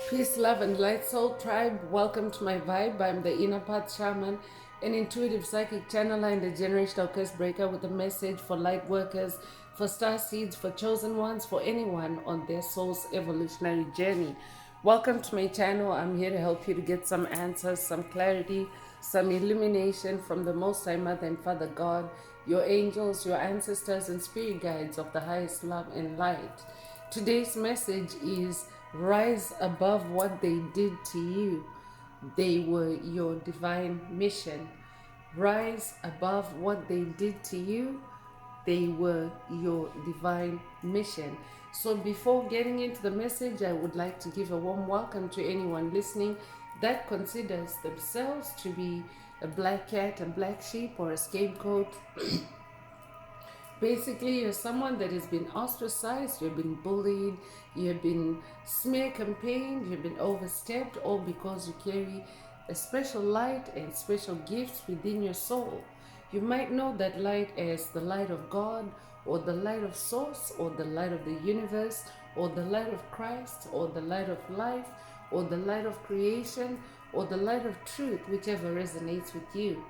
Peace, love, and light soul tribe. Welcome to my vibe. I'm the inner path shaman, an intuitive psychic channeler and a generational curse breaker with a message for light workers, for star seeds, for chosen ones, for anyone on their soul's evolutionary journey. Welcome to my channel. I'm here to help you to get some answers, some clarity, some illumination from the Most High Mother and Father God, your angels, your ancestors, and spirit guides of the highest love and light. Today's message is rise above what they did to you. They were your divine mission. Rise above what they did to you. They were your divine mission. So before getting into the message, I would like to give a warm welcome to anyone listening that considers themselves to be a black cat, a black sheep, or a scapegoat. Basically, you're someone that has been ostracized, you've been bullied, you've been smear campaigned, you've been overstepped, all because you carry a special light and special gifts within your soul. You might know that light as the light of God, or the light of Source, or the light of the universe, or the light of Christ, or the light of life, or the light of creation, or the light of truth, whichever resonates with you.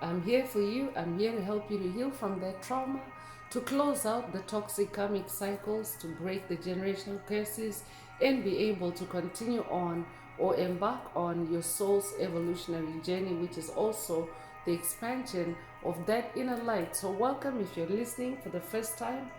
I'm here for you. I'm here to help you to heal from that trauma, to close out the toxic karmic cycles, to break the generational curses, and be able to continue on or embark on your soul's evolutionary journey, which is also the expansion of that inner light. So welcome. If you're listening for the first time,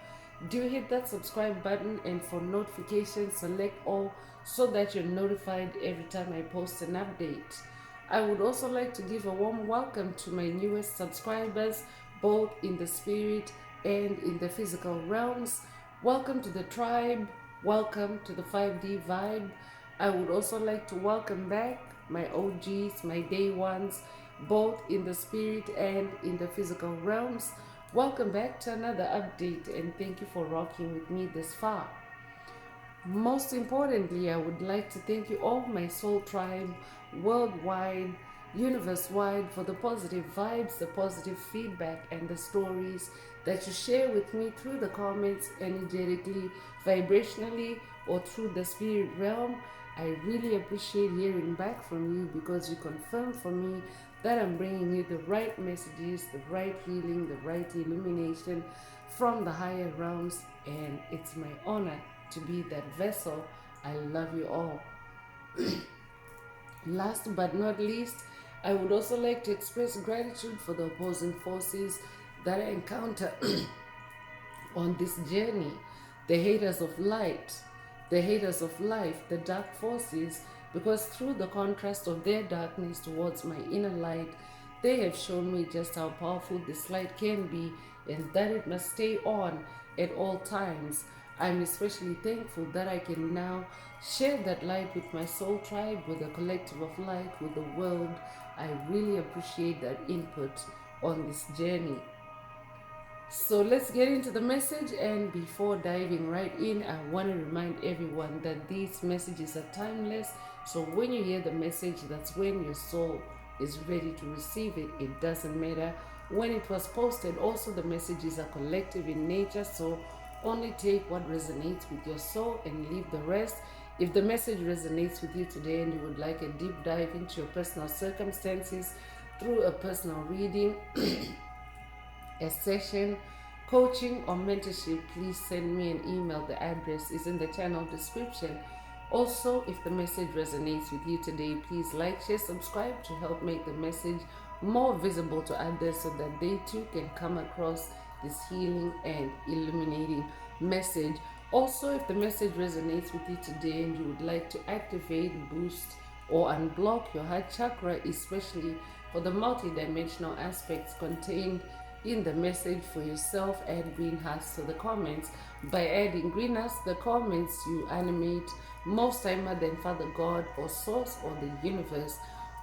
do hit that subscribe button, and for notifications, select all so that you're notified every time I post an update. I would also like to give a warm welcome to my newest subscribers, both in the spirit and in the physical realms. Welcome to the tribe. Welcome to the 5D vibe. I would also like to welcome back my OGs, my day ones, both in the spirit and in the physical realms. Welcome back to another update, and thank you for rocking with me this far. Most importantly, I would like to thank you all, my soul tribe, worldwide, universe-wide, for the positive vibes, the positive feedback, and the stories that you share with me through the comments, energetically, vibrationally, or through the spirit realm. I really appreciate hearing back from you, because you confirm for me that I'm bringing you the right messages, the right healing, the right illumination from the higher realms, and it's my honor to be that vessel. I love you all. Last but not least, I would also like to express gratitude for the opposing forces that I encounter on this journey. The haters of light, the haters of life, the dark forces, because through the contrast of their darkness towards my inner light, they have shown me just how powerful this light can be, and that it must stay on at all times. I'm especially thankful that I can now share that light with my soul tribe, with a collective of light, with the world. I really appreciate that input on this journey. So let's get into the message, and before diving right in, I want to remind everyone that these messages are timeless. So when you hear the message, that's when your soul is ready to receive it. It doesn't matter when it was posted. Also, the messages are collective in nature, so only take what resonates with your soul and leave the rest. If the message resonates with you today and you would like a deep dive into your personal circumstances through a personal reading, a session, coaching, or mentorship, please send me an email. The address is in the channel description. Also, if the message resonates with you today, please like, share, subscribe to help make the message more visible to others, so that they too can come across this healing and illuminating message. Also, if the message resonates with you today and you would like to activate, boost, or unblock your heart chakra, especially for the multidimensional aspects contained in the message for yourself, add green hearts to the comments. By adding green hearts to the comments, you animate Most High Mother and Father God, or Source, or the universe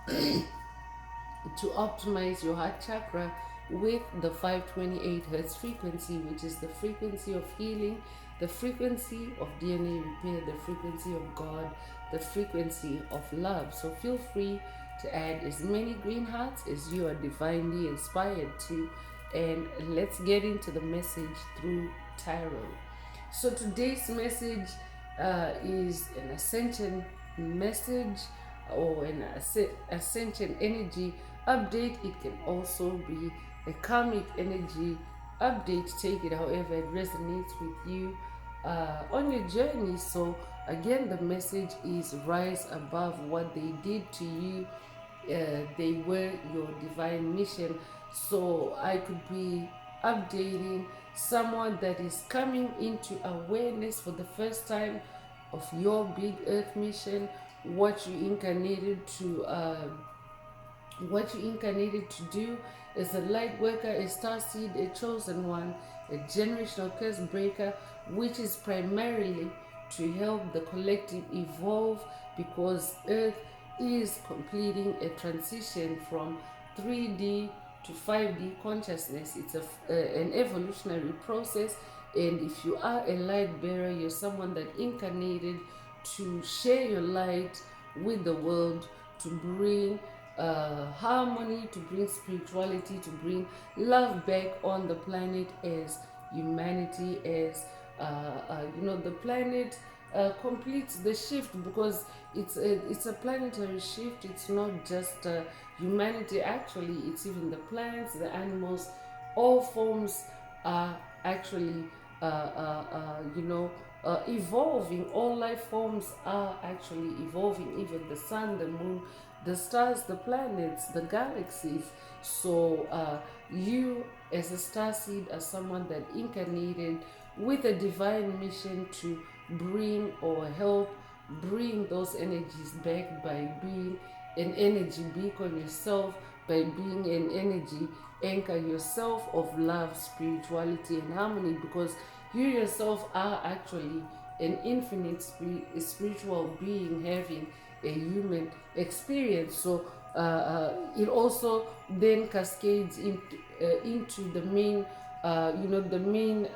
to optimize your heart chakra with the 528 hertz frequency, which is the frequency of healing, the frequency of DNA repair, the frequency of God, the frequency of love. So feel free to add as many green hearts as you are divinely inspired to, and let's get into the message through tarot. So today's message is an Ascension message or an ascension energy update. It can also be a karmic energy update. Take it however it resonates with you on your journey. So again, the message is rise above what they did to you. They were your divine mission. So I could be updating someone that is coming into awareness for the first time of your big earth mission, what you incarnated to do as a light worker, a star seed, a chosen one, a generational curse breaker, which is primarily to help the collective evolve, because earth is completing a transition from 3D to 5D consciousness. It's an evolutionary process, and if you are a light bearer, you're someone that incarnated to share your light with the world, to bring harmony, to bring spirituality, to bring love back on the planet as humanity, as the planet completes the shift, because it's a planetary shift. It's not just humanity, actually, it's even the plants, the animals, all forms are actually evolving. All life forms are actually evolving, even the sun, the moon, the stars, the planets, the galaxies. So you as a star seed are someone that incarnated with a divine mission to bring or help bring those energies back by being an energy beacon yourself, by being an energy anchor yourself of love, spirituality, and harmony, because you yourself are actually an infinite spiritual being having a human experience. So it also then cascades into the main, the main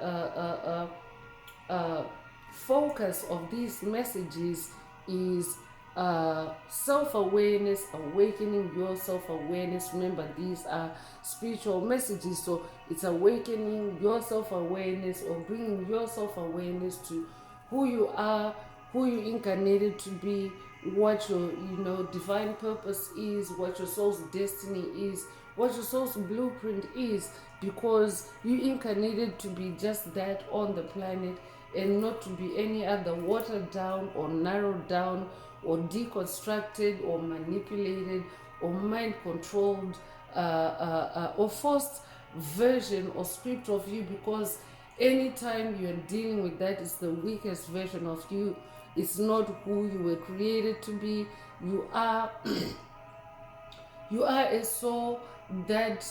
focus of these messages is self-awareness, awakening your self-awareness. Remember, these are spiritual messages, so it's awakening your self-awareness, or bringing your self-awareness to who you are, who you incarnated to be, what your divine purpose is, what your soul's destiny is, what your soul's blueprint is, because you incarnated to be just that on the planet, and not to be any other watered down or narrowed down or deconstructed or manipulated or mind controlled or forced version or script of you, because anytime you're dealing with that, it's the weakest version of you. It's not who you were created to be. You are you are a soul that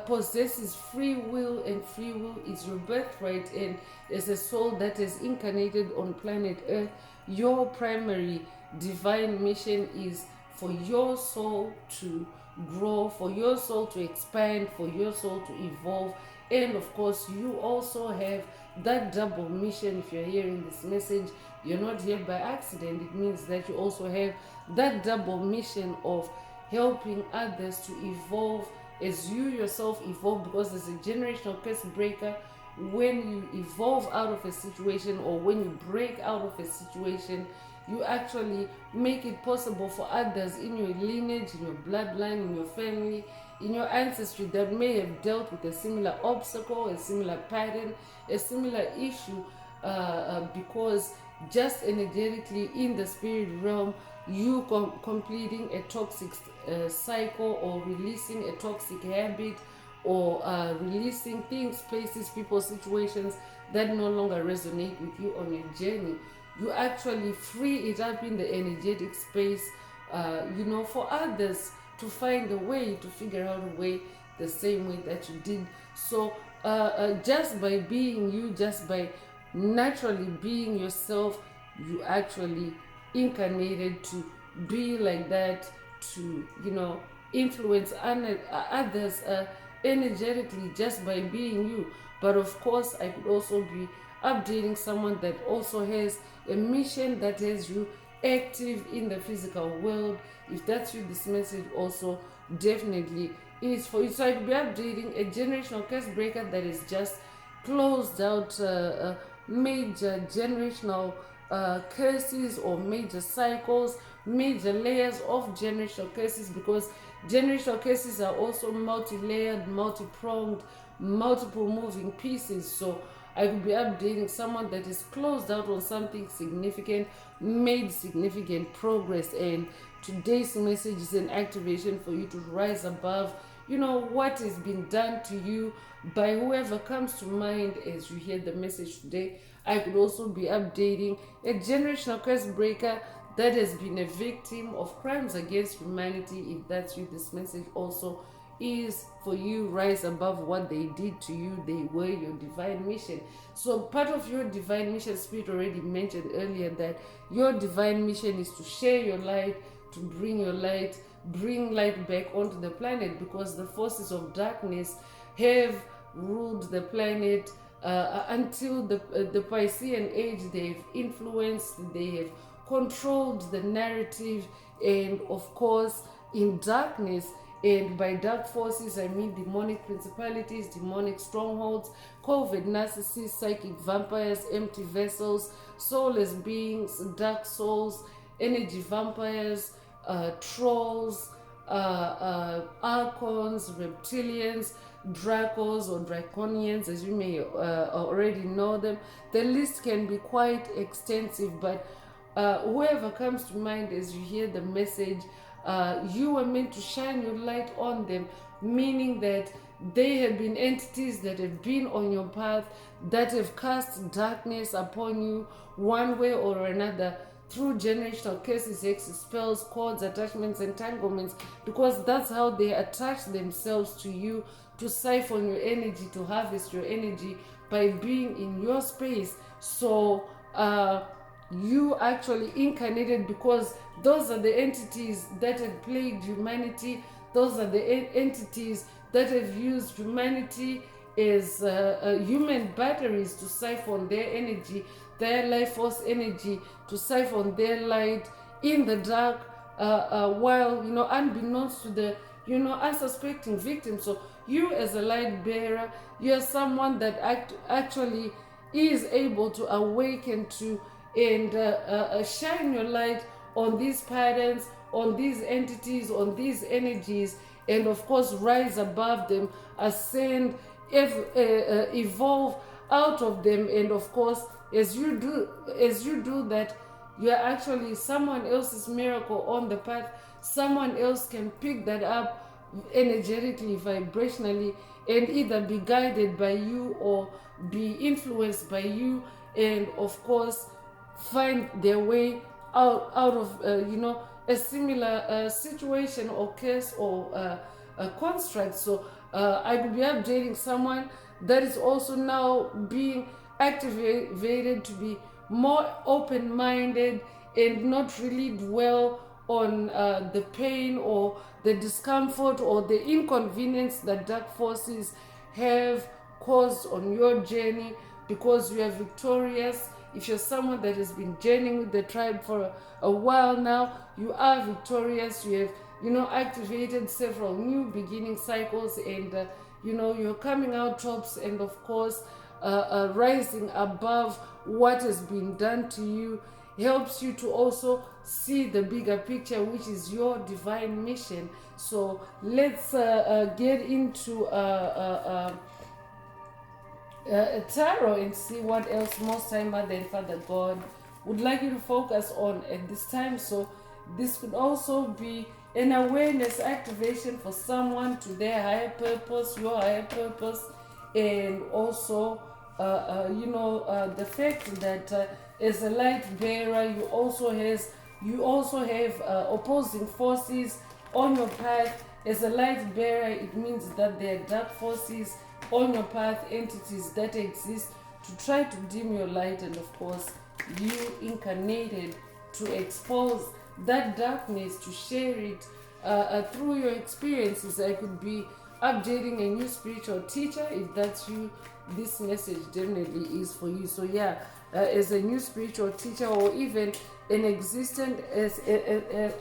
possesses free will, and free will is your birthright. And as a soul that is incarnated on planet Earth, your primary divine mission is for your soul to grow, for your soul to expand, for your soul to evolve. And of course, you also have that double mission. If you're hearing this message, you're not here by accident. It means that you also have that double mission of helping others to evolve as you yourself evolve, because as a generational curse breaker, when you evolve out of a situation, or when you break out of a situation, you actually make it possible for others in your lineage, in your bloodline, in your family, in your ancestry that may have dealt with a similar obstacle, a similar pattern, a similar issue, because just energetically in the spirit realm, you completing a toxic cycle, or releasing a toxic habit, or releasing things, places, people, situations that no longer resonate with you on your journey. You actually free it up in the energetic space, for others to find a way, to figure out a way the same way that you did. So just by being you, just by naturally being yourself, you actually incarnated to be like that, to influence others energetically, just by being you. But of course, I could also be updating someone that also has a mission that has you active in the physical world. If that's you, this message also definitely is for you. So I could be updating a generational curse breaker that is just closed out major generational curses or major cycles, major layers of generational curses, because generational curses are also multi-layered, multi-pronged, multiple moving pieces. So I could be updating someone that is closed out on something significant, made significant progress, and today's message is an activation for you to rise above, what is being done to you by whoever comes to mind as you hear the message today. I could also be updating a generational curse breaker that has been a victim of crimes against humanity. If that's you, this message also is for you. Rise above what they did to you. They were your divine mission. So part of your divine mission, Spirit already mentioned earlier that your divine mission is to share your light, to bring your light, bring light back onto the planet, because the forces of darkness have ruled the planet until the Piscean age. They've influenced, they have controlled the narrative, and of course in darkness, and by dark forces I mean demonic principalities, demonic strongholds, covert narcissists, psychic vampires, empty vessels, soulless beings, dark souls, energy vampires, trolls, archons, reptilians, Dracos or Draconians, as you may already know them. The list can be quite extensive, but whoever comes to mind as you hear the message, you are meant to shine your light on them, meaning that they have been entities that have been on your path, that have cast darkness upon you one way or another, through generational curses, hexes, spells, cords, attachments, entanglements, because that's how they attach themselves to you, to siphon your energy, to harvest your energy by being in your space. So you actually incarnated because those are the entities that have plagued humanity. Those are the entities that have used humanity as human batteries to siphon their energy, their life force energy, to siphon their light in the dark, while unbeknownst to the unsuspecting victim. So you as a light bearer, you're someone that actually is able to awaken to and shine your light on these patterns, on these entities, on these energies, and of course rise above them, ascend, evolve out of them. And of course, as you do that, you're actually someone else's miracle on the path. Someone else can pick that up energetically, vibrationally, and either be guided by you or be influenced by you, and of course find their way out of a similar situation or case or a construct. So I will be updating someone that is also now being activated to be more open-minded and not really dwell on the pain or the discomfort or the inconvenience that dark forces have caused on your journey, because you are victorious. If you're someone that has been journeying with the tribe for a while now, you are victorious. You have activated several new beginning cycles, and you're coming out tops, and of course rising above what has been done to you helps you to also see the bigger picture, which is your divine mission. So let's get into tarot and see what else Most High Mother and Father God would like you to focus on at this time. So this could also be an awareness activation for someone to their higher purpose, your higher purpose, and also the fact that as a light bearer, you also have opposing forces on your path. As a light bearer, it means that there are dark forces on your path, entities that exist to try to dim your light, and of course you incarnated to expose that darkness, to share it through your experiences. I could be updating a new spiritual teacher. If that's you, this message definitely is for you. So yeah, as a new spiritual teacher, or even an existent as a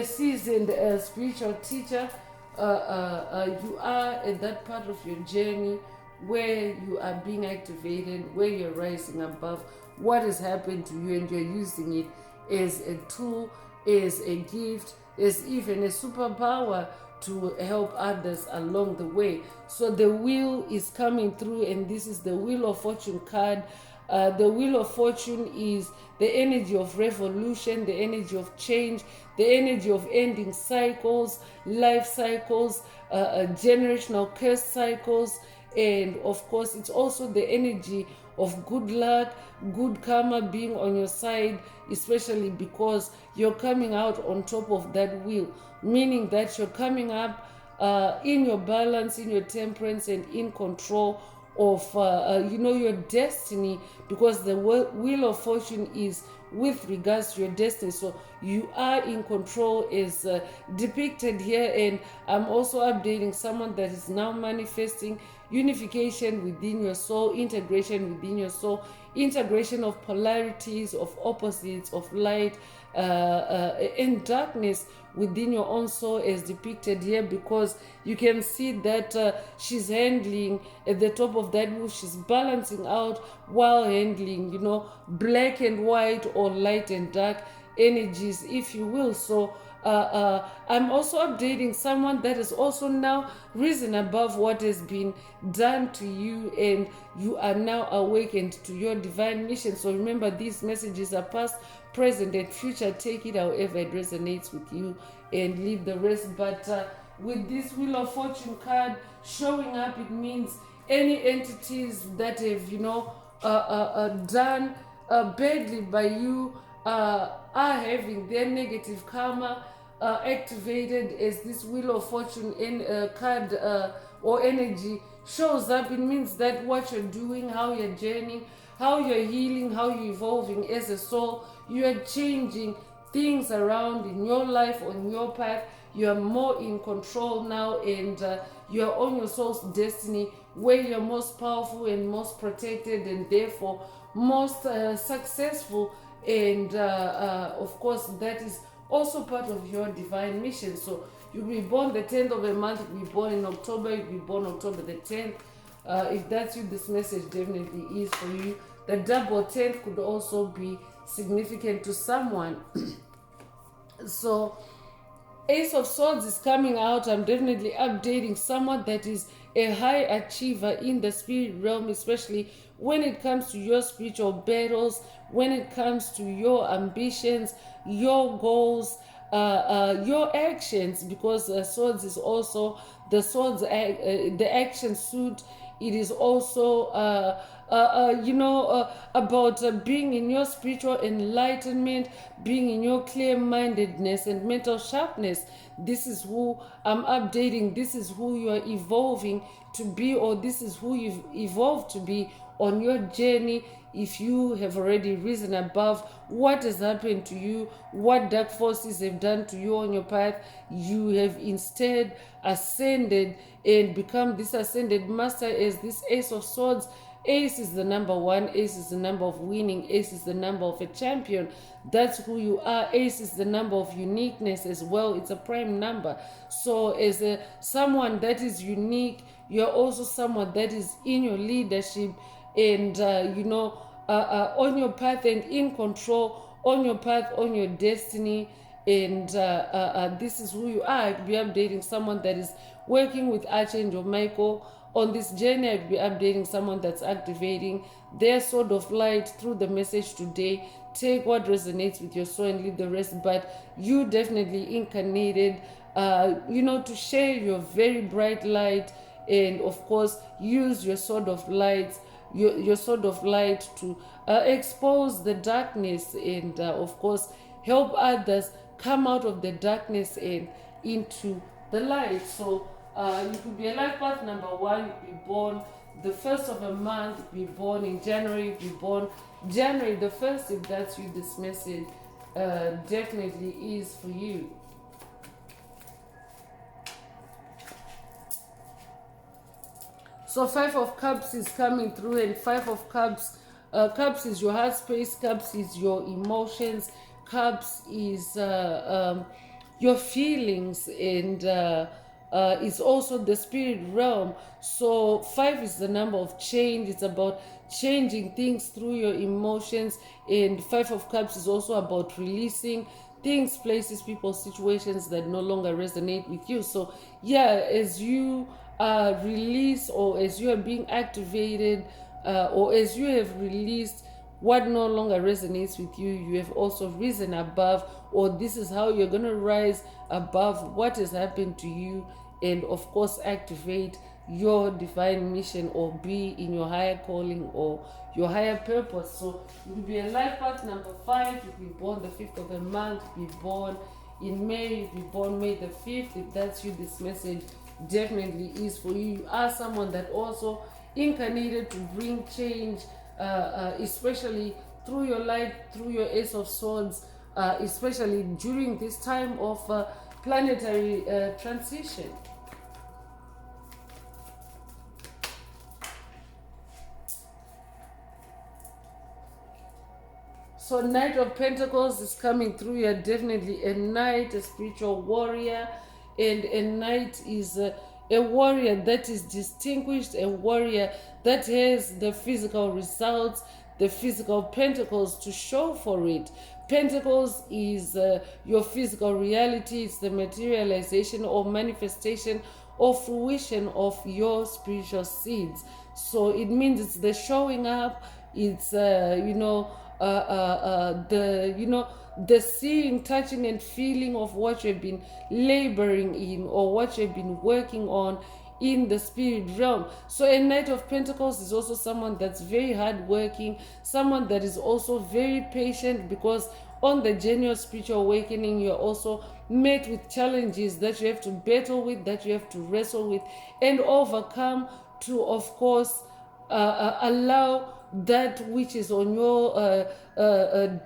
seasoned spiritual teacher, you are at that part of your journey where you are being activated, where you're rising above what has happened to you, and you're using it as a tool, as a gift, as even a superpower to help others along the way. So the wheel is coming through, and this is the Wheel of Fortune card. The Wheel of Fortune is the energy of revolution, the energy of change, the energy of ending cycles, life cycles, generational curse cycles, and of course it's also the energy of good luck, good karma being on your side, especially because you're coming out on top of that wheel, meaning that you're coming up in your balance, in your temperance, and in control of your destiny, because the Wheel of Fortune is with regards to your destiny. So you are in control, as depicted here. And I'm also updating someone that is now manifesting unification within your soul, integration within your soul, integration of polarities, of opposites, of light and darkness within your own soul, as depicted here, because you can see that she's handling at the top of that wheel, she's balancing out while handling, black and white, or light and dark energies, if you will. So I'm also updating someone that is also now risen above what has been done to you, and you are now awakened to your divine mission. So remember, these messages are past, present, and future. Take it however it resonates with you and leave the rest. But with this Wheel of Fortune card showing up, it means any entities that have done badly by you are having their negative karma activated. As this Wheel of Fortune in card or energy shows up, it means that what you're doing, how you're journeying, how you're healing, how you're evolving as a soul, you are changing things around in your life, on your path. You are more in control now, and you are on your soul's destiny, where you're most powerful and most protected, and therefore most successful. And of course, that is also part of your divine mission. So you'll be born the 10th of a month, you'll be born in October, you'll be born October the 10th. If that's you, this message definitely is for you. The double 10th could also be significant to someone. So Ace of Swords is coming out. I'm definitely updating someone that is a high achiever in the spirit realm, especially when it comes to your spiritual battles, when it comes to your ambitions, your goals, your actions, because swords is also the swords, the action suit. It is also about being in your spiritual enlightenment, being in your clear-mindedness and mental sharpness. This is who I'm updating. This is who you are evolving to be, or this is who you've evolved to be on your journey. If you have already risen above what has happened to you, what dark forces have done to you on your path, you have instead ascended and become this ascended master. As this Ace of Swords, Ace is the number 1, Ace is the number of winning, Ace is the number of a champion. That's who you are. Ace is the number of uniqueness as well. It's a prime number. So as someone that is unique, you're also someone that is in your leadership, and on your path and in control, on your path, on your destiny. And this is who you are. I'd be updating someone that is working with Archangel Michael on this journey. I'd be updating someone that's activating their sword of light through the message today. Take what resonates with your soul and leave the rest. But you definitely incarnated to share your very bright light, and of course use your sword of light, your sword of light to expose the darkness, and of course help others come out of the darkness and into the light. So you could be a life path number 1, you could be born the 1st of a month, you could be born in January, you could be born January the 1st. If that's you, this message definitely is for you. So 5 of Cups is coming through, and 5 of Cups, Cups is your heart space, Cups is your emotions, Cups is your feelings, and is also the spirit realm. So 5 is the number of change. It's about changing things through your emotions, and 5 of Cups is also about releasing things, places, people, situations that no longer resonate with you. So yeah, as you release, or as you are being activated, or as you have released what no longer resonates with you, you have also risen above, or this is how you're going to rise above what has happened to you, and of course activate your divine mission, or be in your higher calling or your higher purpose. So you will be a life path number 5. You'll be born the 5th of a month. You'll be born in May. You'll be born May the 5th. If that's you, this message definitely is for you. You are someone that also incarnated to bring change, especially through your life, through your Ace of Swords, especially during this time of planetary transition. So Knight of Pentacles is coming through. You're definitely a knight, a spiritual warrior, and a knight is a warrior that is distinguished, a warrior that has the physical results, the physical pentacles to show for it. Pentacles is your physical reality. It's the materialization or manifestation or fruition of your spiritual seeds. So it means it's the showing up. It's the seeing, touching, and feeling of what you've been laboring in, or what you've been working on in the spirit realm. So a Knight of Pentacles is also someone that's very hardworking, someone that is also very patient, because on the journey of spiritual awakening, you're also met with challenges that you have to battle with, that you have to wrestle with and overcome, to of course allow that which is on your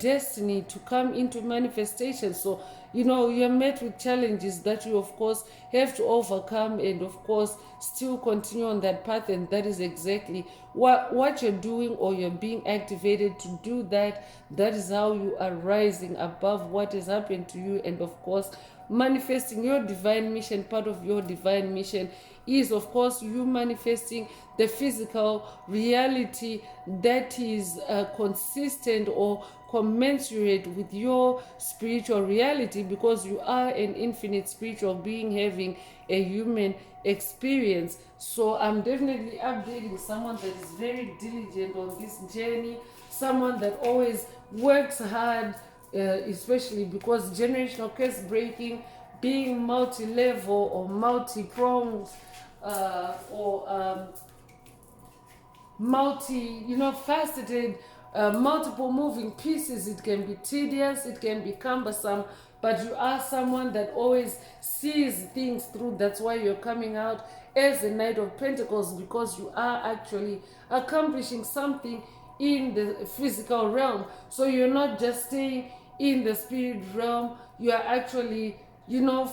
destiny to come into manifestation. So you're met with challenges that you of course have to overcome, and of course still continue on that path. And that is exactly what you're doing, or you're being activated to do that. That is how you are rising above what has happened to you, and of course manifesting your divine mission. Part of your divine mission is of course you manifesting the physical reality that is consistent or commensurate with your spiritual reality, because you are an infinite spiritual being having a human experience. So I'm definitely updating someone that is very diligent on this journey, someone that always works hard, especially because generational curse breaking, being multi-level or multi-pronged, or faceted, multiple moving pieces. It can be tedious, it can be cumbersome, but you are someone that always sees things through. That's why you're coming out as a Knight of Pentacles, because you are actually accomplishing something in the physical realm. So you're not just staying in the spirit realm, you are actually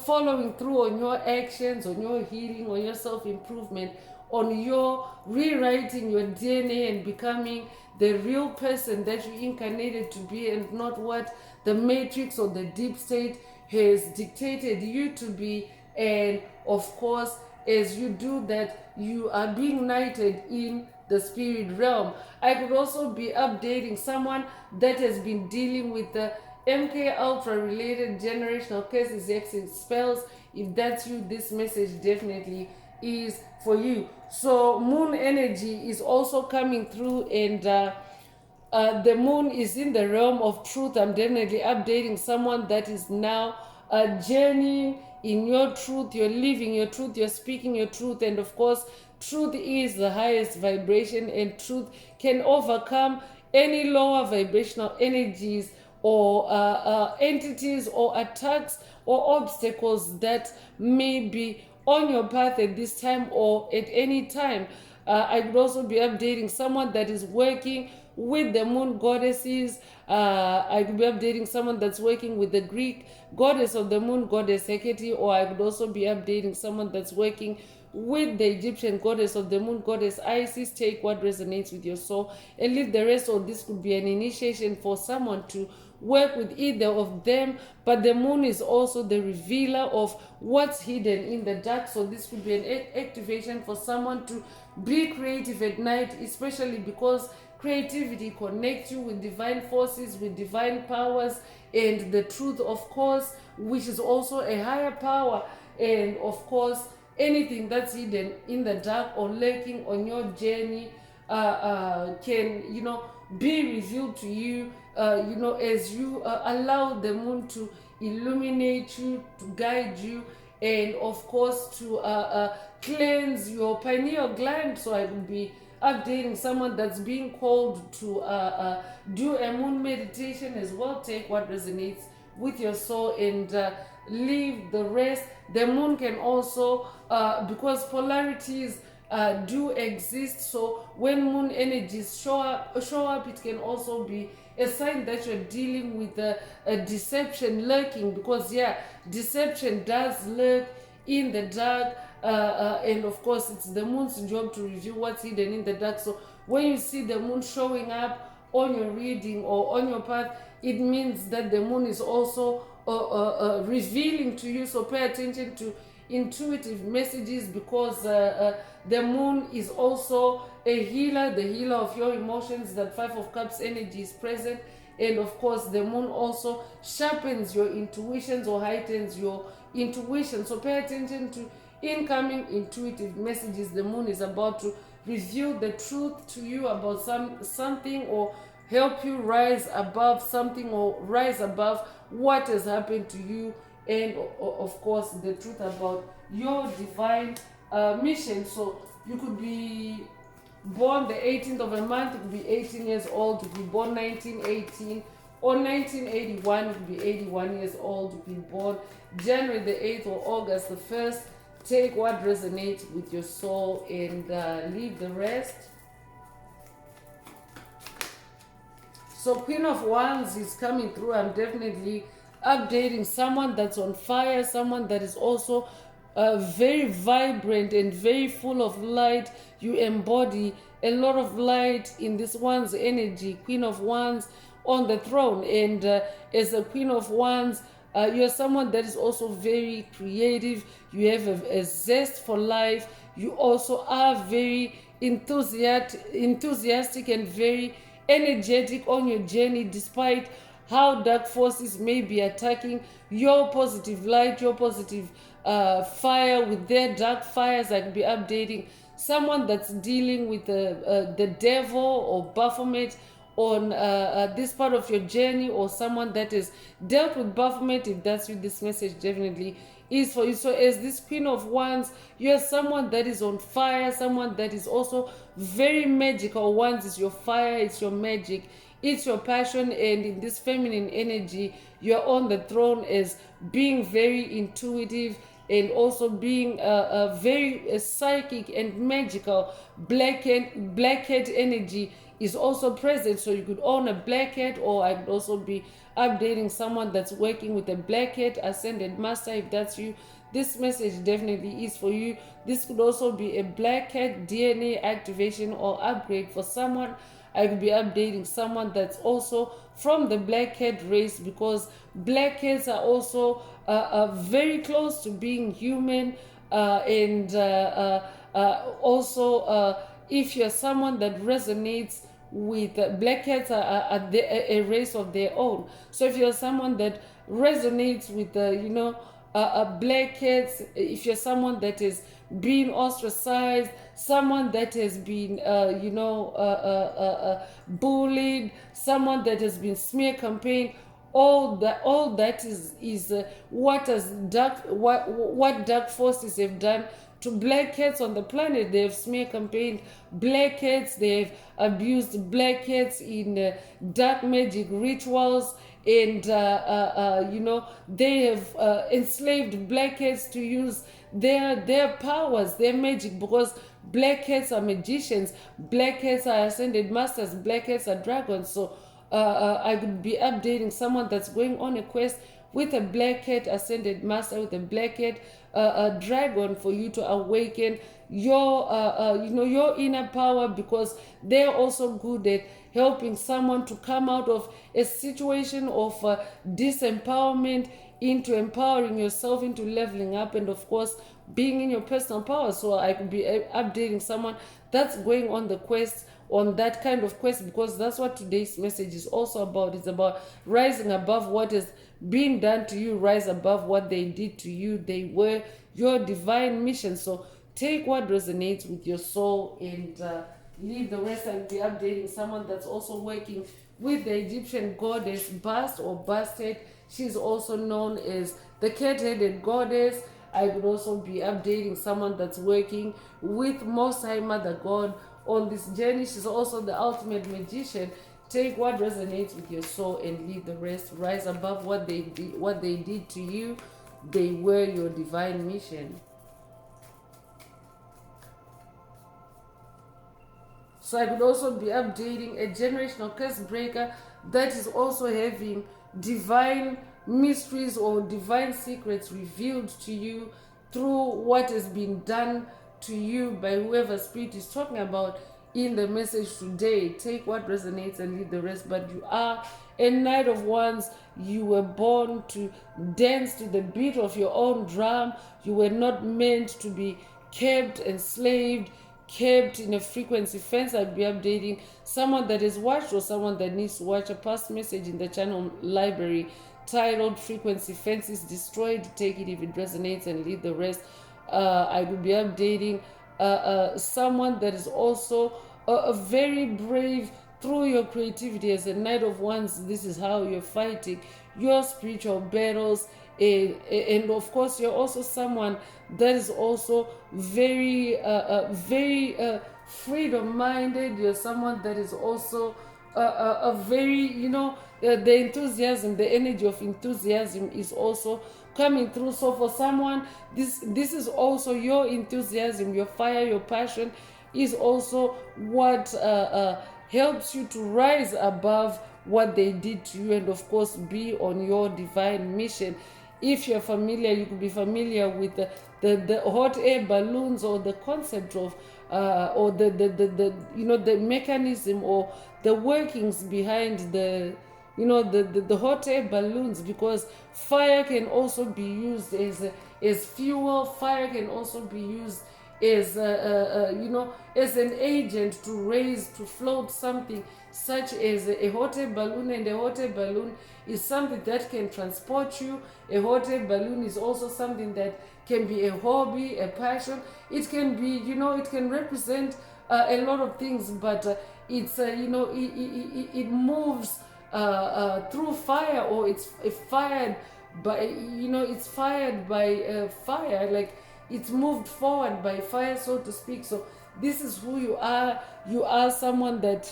following through on your actions, on your healing, on your self-improvement, on your rewriting your DNA and becoming the real person that you incarnated to be, and not what the matrix or the deep state has dictated you to be. And of course, as you do that, you are being knighted in the spirit realm. I could also be updating someone that has been dealing with the MK Ultra related generational curses, exit spells. If that's you, this message definitely is for you. So moon energy is also coming through, and the moon is in the realm of truth. I'm definitely updating someone that is now journeying in your truth. You're living your truth, you're speaking your truth, and of course truth is the highest vibration, and truth can overcome any lower vibrational energies or entities or attacks or obstacles that may be on your path at this time or at any time. I could also be updating someone that is working with the moon goddesses. I could be updating someone that's working with the Greek goddess of the moon, goddess Hecate, or I could also be updating someone that's working with the Egyptian goddess of the moon, goddess Isis. Take what resonates with your soul and leave the rest. Or this could be an initiation for someone to work with either of them, but the moon is also the revealer of what's hidden in the dark. So this could be an activation for someone to be creative at night, especially because creativity connects you with divine forces, with divine powers, and the truth, of course, which is also a higher power. And of course, anything that's hidden in the dark or lurking on your journey can, be revealed to you, as you allow the moon to illuminate you, to guide you, and of course to cleanse your pineal gland. So I will be updating someone that's being called to do a moon meditation as well. Take what resonates with your soul and leave the rest. The moon can also, because polarities do exist, so when moon energies show up, it can also be a sign that you're dealing with a deception lurking, because deception does lurk in the dark, and of course it's the moon's job to reveal what's hidden in the dark. So when you see the moon showing up on your reading or on your path, it means that the moon is also revealing to you. So pay attention to intuitive messages, because the moon is also a healer, the healer of your emotions. That 5 of Cups energy is present, and of course the moon also sharpens your intuitions or heightens your intuition. So pay attention to incoming intuitive messages. The moon is about to reveal the truth to you about something, or help you rise above something, or rise above what has happened to you, and of course the truth about your divine mission. So you could be born the 18th of a month, you could be 18 years old, you could be born 1918 or 1981, you could be 81 years old, you could be born January the 8th or August the 1st. Take what resonates with your soul and leave the rest. So Queen of Wands is coming through. I'm definitely updating someone that's on fire, someone that is also very vibrant and very full of light. You embody a lot of light in this Wands energy. Queen of Wands on the throne, and as a Queen of Wands, you're someone that is also very creative. You have a zest for life. You also are very enthusiastic and very energetic on your journey, despite how dark forces may be attacking your positive light, your positive fire with their dark fires. I could be updating someone that's dealing with the devil or Baphomet on this part of your journey, or someone that has dealt with Baphomet. If that's you, this message definitely is for you. So as this Queen of Wands, you're someone that is on fire, someone that is also very magical. Wands is your fire, it's your magic, it's your passion, and in this feminine energy, you're on the throne as being very intuitive, and also being very psychic and magical. Black cat energy is also present, so you could own a black cat, or I could also be updating someone that's working with a black cat ascended master. If that's you, this message definitely is for you. This could also be a black cat DNA activation or upgrade for someone. I could be updating someone that's also from the black cat race, because black cats are also very close to being human, and also if you're someone that resonates with black cats, are a race of their own. So if you're someone that resonates with black cats, if you're someone that is being ostracized, someone that has been bullied, someone that has been smear campaigned, all that is what dark forces have done to black cats on the planet. They have smear campaigned black cats, they have abused black cats in dark magic rituals, and they have enslaved black cats to use their powers, their magic, because black cats are magicians, black cats are ascended masters, black cats are dragons. So I could be updating someone that's going on a quest with a black cat, ascended master with a black cat, a dragon, for you to awaken your your inner power, because they're also good at helping someone to come out of a situation of disempowerment into empowering yourself, into leveling up, and of course being in your personal power. So I could be updating someone that's going on the quest, on that kind of quest, because that's what today's message is also about. It's about rising above what is being done to you, rise above what they did to you. They were your divine mission. So take what resonates with your soul and leave the rest. I'll be updating someone that's also working with the Egyptian goddess Bast or Bastet. She's also known as the cat-headed goddess. I would also be updating someone that's working with Most High Mother God on this journey. She's also the ultimate magician. Take what resonates with your soul and leave the rest. Rise above what they did to you. They were your divine mission. So I could also be updating a generational curse breaker that is also having divine mysteries or divine secrets revealed to you through what has been done to you by whoever spirit is talking about in the message today. Take what resonates and leave the rest. But you are a Knight of Wands. You were born to dance to the beat of your own drum. You were not meant to be kept, enslaved, kept in a frequency fence. I'll be updating someone that is watched or someone that needs to watch a past message in the channel library titled Frequency Fences Destroyed. Take it if it resonates and leave the rest. I will be updating someone that is also a very brave through your creativity. As a Knight of Wands, this is how you're fighting your spiritual battles. And of course, you're also someone that is also very freedom-minded. You're someone that is also a very, the enthusiasm, the energy of enthusiasm is also coming through. So for someone, this is also your enthusiasm, your fire, your passion is also what helps you to rise above what they did to you, and of course be on your divine mission. If you're familiar, you could be familiar with the hot air balloons, or the concept of or the mechanism or the workings behind the hot air balloons, because fire can also be used as fuel. Fire can also be used as as an agent to float something, such as a hot air balloon. And a hot air balloon is something that can transport you. A hot air balloon is also something that can be a hobby, a passion. It can be, it can represent a lot of things, but it's it moves through fire, or it's fired by it's fired by fire, like it's moved forward by fire, so to speak. So this is who you are. You are someone that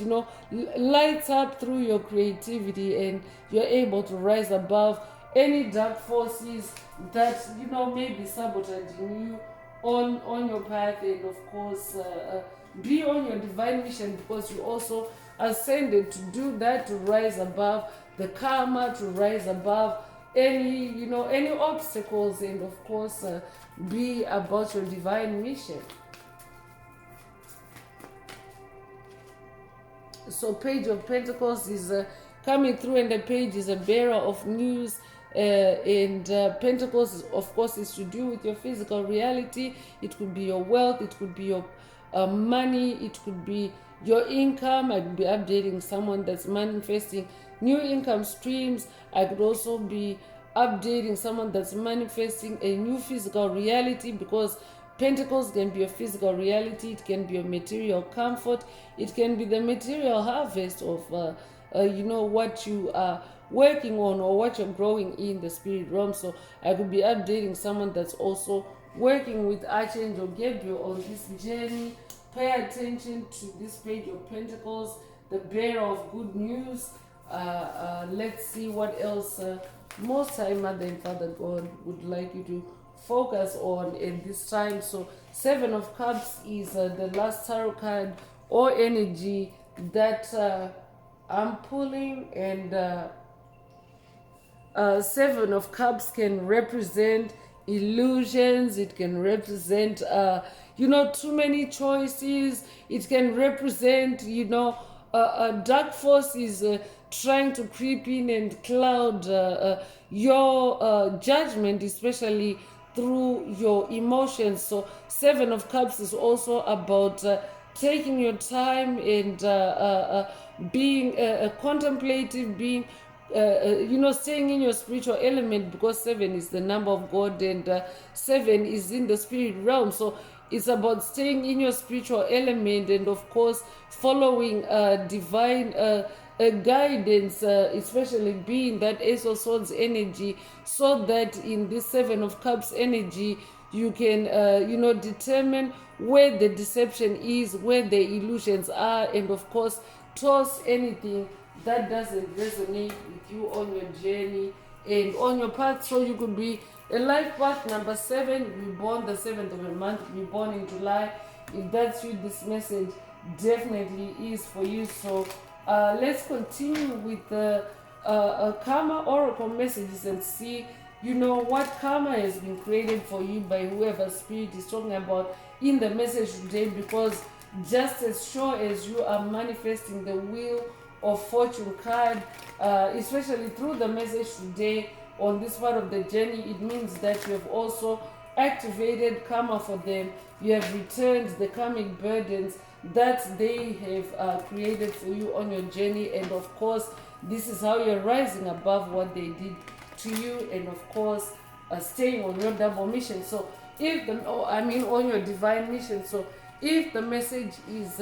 lights up through your creativity, and you're able to rise above any dark forces that may be sabotaging you on your path, and of course be on your divine mission, because you also ascended to do that, to rise above the karma, to rise above any obstacles, and of course be about your divine mission. So Page of Pentacles is coming through, and the page is a bearer of news. And Pentacles, of course, is to do with your physical reality. It could be your wealth, it could be your money, it could be your income. I could be updating someone that's manifesting new income streams. I could also be updating someone that's manifesting a new physical reality, because Pentacles can be a physical reality. It can be a material comfort. It can be the material harvest of what you are working on, or what you're growing in the spirit realm. So I could be updating someone that's also working with Archangel Gabriel on this journey. Pay attention to this Page of Pentacles, the bearer of good news. Let's see what else Most High Mother and Father God would like you to focus on at this time. So Seven of Cups is the last tarot card or energy that I'm pulling, and Seven of Cups can represent illusions. It can represent, too many choices. It can represent, dark forces trying to creep in and cloud your judgment, especially through your emotions. So, Seven of Cups is also about taking your time and being contemplative, being staying in your spiritual element, because seven is the number of God, and seven is in the spirit realm. So it's about staying in your spiritual element, and of course following divine guidance, especially being that Ace of Swords energy, so that in this Seven of Cups energy you can determine where the deception is, where the illusions are, and of course toss anything that doesn't resonate with you on your journey and on your path. So you could be a life path number 7, be born the 7th of a month, be born in July. If that's you, this message definitely is for you. So let's continue with the karma oracle messages and see what karma has been created for you by whoever spirit is talking about in the message today, because just as sure as you are manifesting the wheel of fortune card, especially through the message today on this part of the journey, it means that you have also activated karma for them. You have returned the karmic burdens that they have created for you on your journey, and of course this is how you're rising above what they did to you, and of course staying on your double mission. So if on your divine mission. So if the message is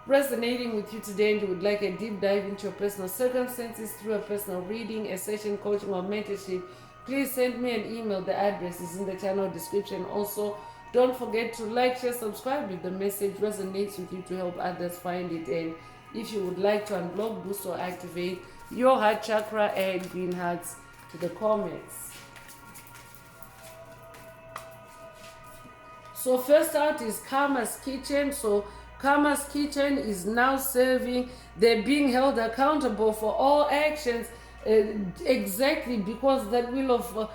resonating with you today and you would like a deep dive into your personal circumstances through a personal reading, a session, coaching, or mentorship, please send me an email. The address is in the channel description. Also, don't forget to like, share, subscribe if the message resonates with you to help others find it. And if you would like to unblock, boost, or activate your heart chakra, add green hearts to the comments. So first out is Karma's Kitchen. So Karma's Kitchen is now serving. They're being held accountable for all actions, exactly because that wheel of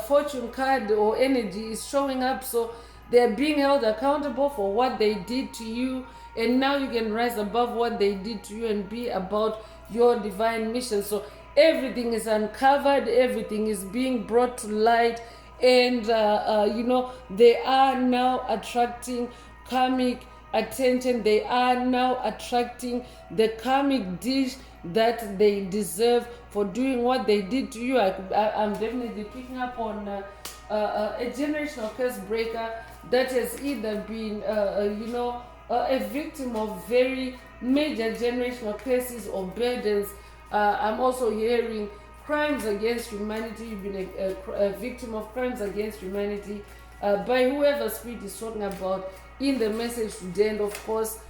fortune card or energy is showing up. So they're being held accountable for what they did to you, and now you can rise above what they did to you and be about your divine mission. So everything is uncovered, everything is being brought to light, and they are now attracting karmic attention. They are now attracting the karmic dish that they deserve for doing what they did to you. I'm definitely picking up on a generational curse breaker that has either been a victim of very major generational curses or burdens. I'm also hearing crimes against humanity. You've been a victim of crimes against humanity by whoever spirit is talking about in the message today. And of course,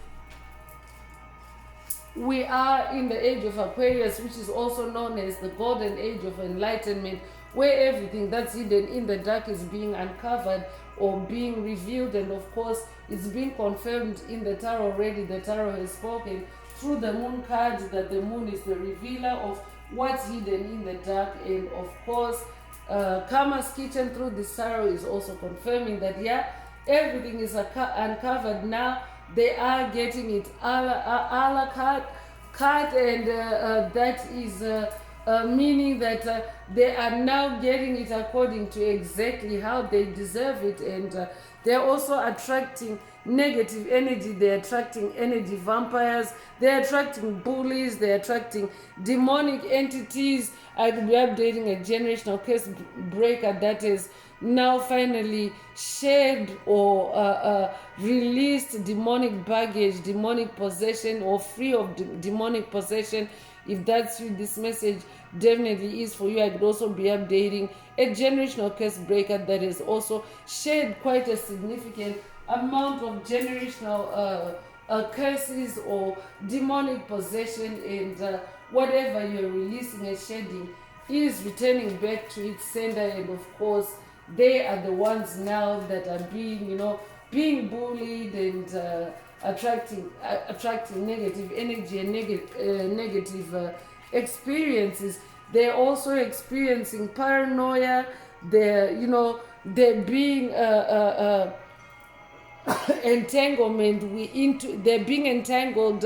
we are in the age of Aquarius, which is also known as the golden age of enlightenment, where everything that's hidden in the dark is being uncovered or being revealed. And of course, it's been confirmed in the tarot already. The tarot has spoken through the moon cards that the moon is the revealer of what's hidden in the dark. And of course, Karma's Kitchen through this tarot is also confirming that everything is uncovered now. They are getting it a la carte, and that is meaning that they are now getting it according to exactly how they deserve it. And they're also attracting negative energy. They're attracting energy vampires. They're attracting bullies. They're attracting demonic entities. I could be updating a generational curse breaker that is now finally shed or released demonic baggage, demonic possession, or free of demonic possession. If that's you, this message definitely is for you. I could also be updating a generational curse breaker that has also shed quite a significant amount of generational curses or demonic possession, and whatever you're releasing and shedding is returning back to its sender. And of course, they are the ones now that are being bullied and attracting negative energy and negative experiences. They're also experiencing paranoia. They're being they're being entangled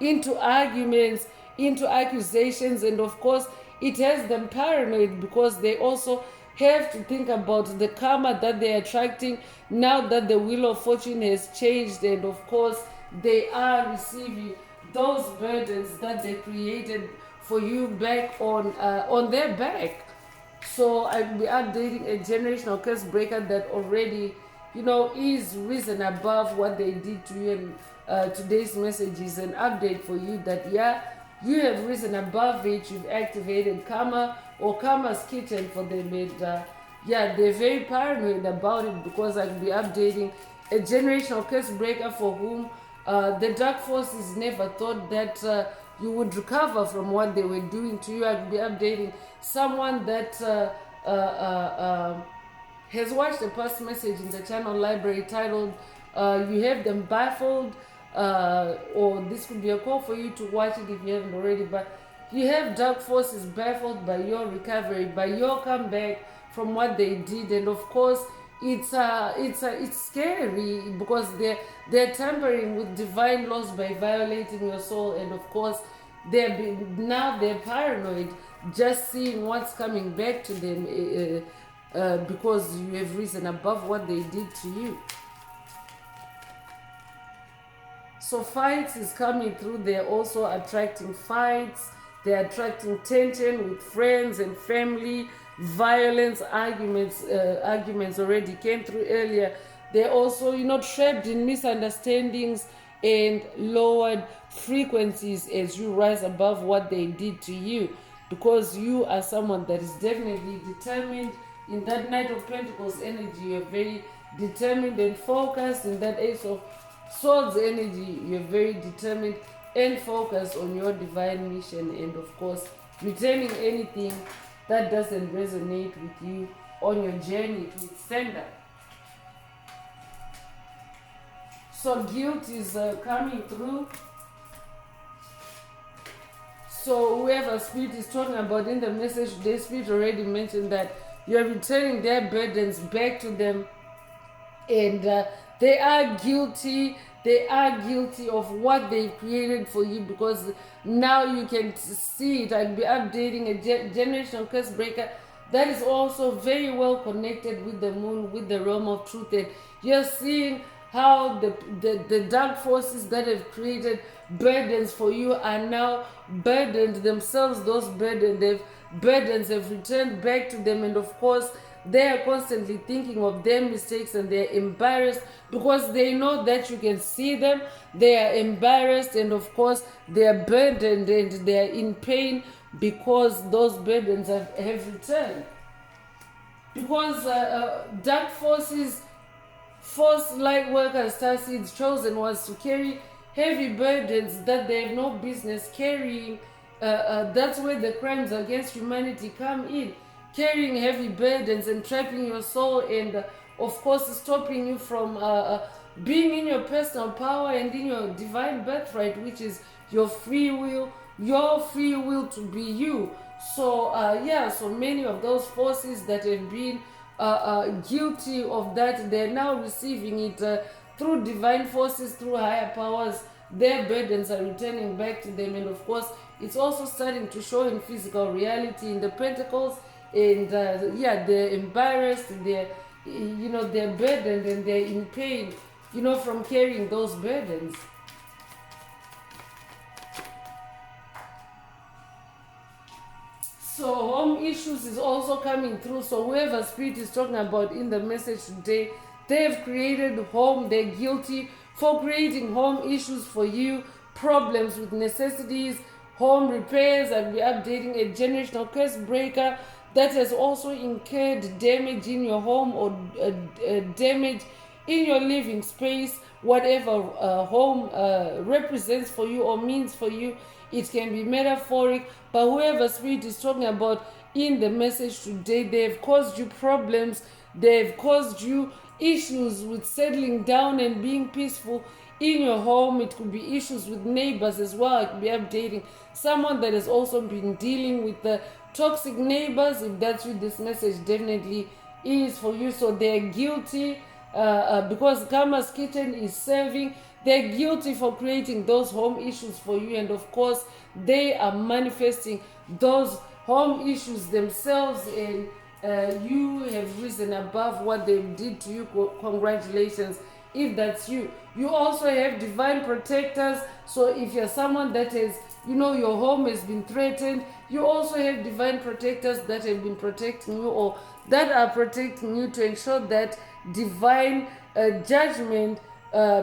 into arguments, into accusations, and of course it has them paranoid because they also have to think about the karma that they're attracting now that the wheel of fortune has changed, and of course they are receiving those burdens that they created for you back on their back. So I'll be updating a generational curse breaker that already, is risen above what they did to you. And today's message is an update for you that, yeah, you have risen above it. You've activated karma or karma's kitchen for them. And yeah, they're very paranoid about it because I'll be updating a generational curse breaker for whom the dark forces never thought that you would recover from what they were doing to you. I'll be updating someone that has watched a past message in the channel library titled You Have Them Baffled, or this could be a call for you to watch it if you haven't already. But you have dark forces baffled by your recovery, by your comeback from what they did. And of course it's scary because they're tampering with divine laws by violating your soul. And of course now they're paranoid just seeing what's coming back to them because you have risen above what they did to you. So fights is coming through. They're also attracting fights. They're attracting tension with friends and family. Violence, arguments already came through earlier. They're also, trapped in misunderstandings and lowered frequencies as you rise above what they did to you, because you are someone that is definitely determined. In that Knight of Pentacles energy, you're very determined and focused. In that Ace of Swords energy, you're very determined and focused on your divine mission, and of course returning anything that doesn't resonate with you on your journey to its sender. So guilt is coming through. So whoever Spirit is talking about in the message today, Spirit already mentioned that you're returning their burdens back to them, and they are guilty. They are guilty of what they've created for you, because now you can see it. I'll be updating a generational curse breaker that is also very well connected with the moon, with the realm of truth. And you're seeing how the dark forces that have created burdens for you are now burdened themselves. Those burdens have returned back to them, and of course they are constantly thinking of their mistakes, and they're embarrassed because they know that you can see them. They are embarrassed, and of course they are burdened and they are in pain because those burdens have returned. Because dark forces, false light workers, star seeds chosen was to carry heavy burdens that they have no business carrying. That's where the crimes against humanity come in. Carrying heavy burdens and trapping your soul, and of course stopping you from being in your personal power and in your divine birthright, which is your free will to be you. So so many of those forces that have been guilty of that, they're now receiving it through divine forces, through higher powers. Their burdens are returning back to them, and of course it's also starting to show in physical reality in the Pentacles. And they're embarrassed, they're burdened, and they're in pain, from carrying those burdens. So home issues is also coming through. So whoever Spirit is talking about in the message today, they have created home. They're guilty for creating home issues for you, problems with necessities, home repairs. I'll be updating a generational curse breaker that has also incurred damage in your home, or damage in your living space, whatever home represents for you or means for you. It can be metaphoric, but whoever Spirit is talking about in the message today, they have caused you problems. They've caused you issues with settling down and being peaceful in your home. It could be issues with neighbors as well. I could be updating someone that has also been dealing with the toxic neighbors. If that's you, this message definitely is for you. So they're guilty because Karma's Kitchen is serving. They're guilty for creating those home issues for you, and of course they are manifesting those home issues themselves, and you have risen above what they did to you. Congratulations if that's you. You also have divine protectors. So if you're someone that is, your home has been threatened, you also have divine protectors that have been protecting you, or that are protecting you, to ensure that divine judgment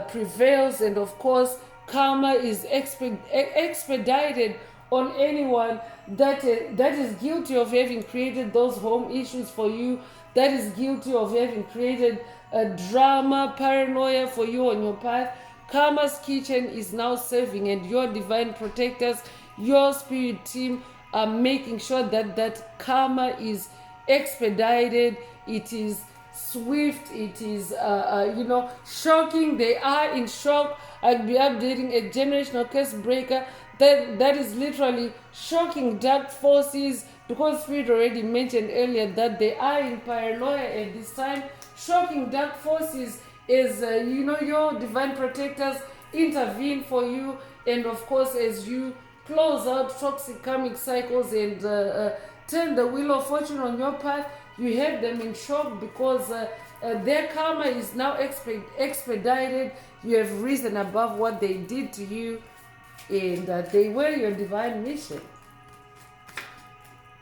prevails. And of course karma is expedited on anyone that is guilty of having created those home issues for you, that is guilty of having created drama, paranoia for you on your path. Karma's Kitchen is now serving, and your divine protectors, your spirit team, are making sure that karma is expedited. It is swift. It is shocking. They are in shock. I'll be updating a generational curse breaker that is literally shocking dark forces, because Spirit already mentioned earlier that they are in paranoia at this time. Shocking dark forces is your divine protectors intervene for you, and of course as you close out toxic karmic cycles and turn the wheel of fortune on your path, you have them in shock because their karma is now expedited. You have risen above what they did to you, and they were your divine mission.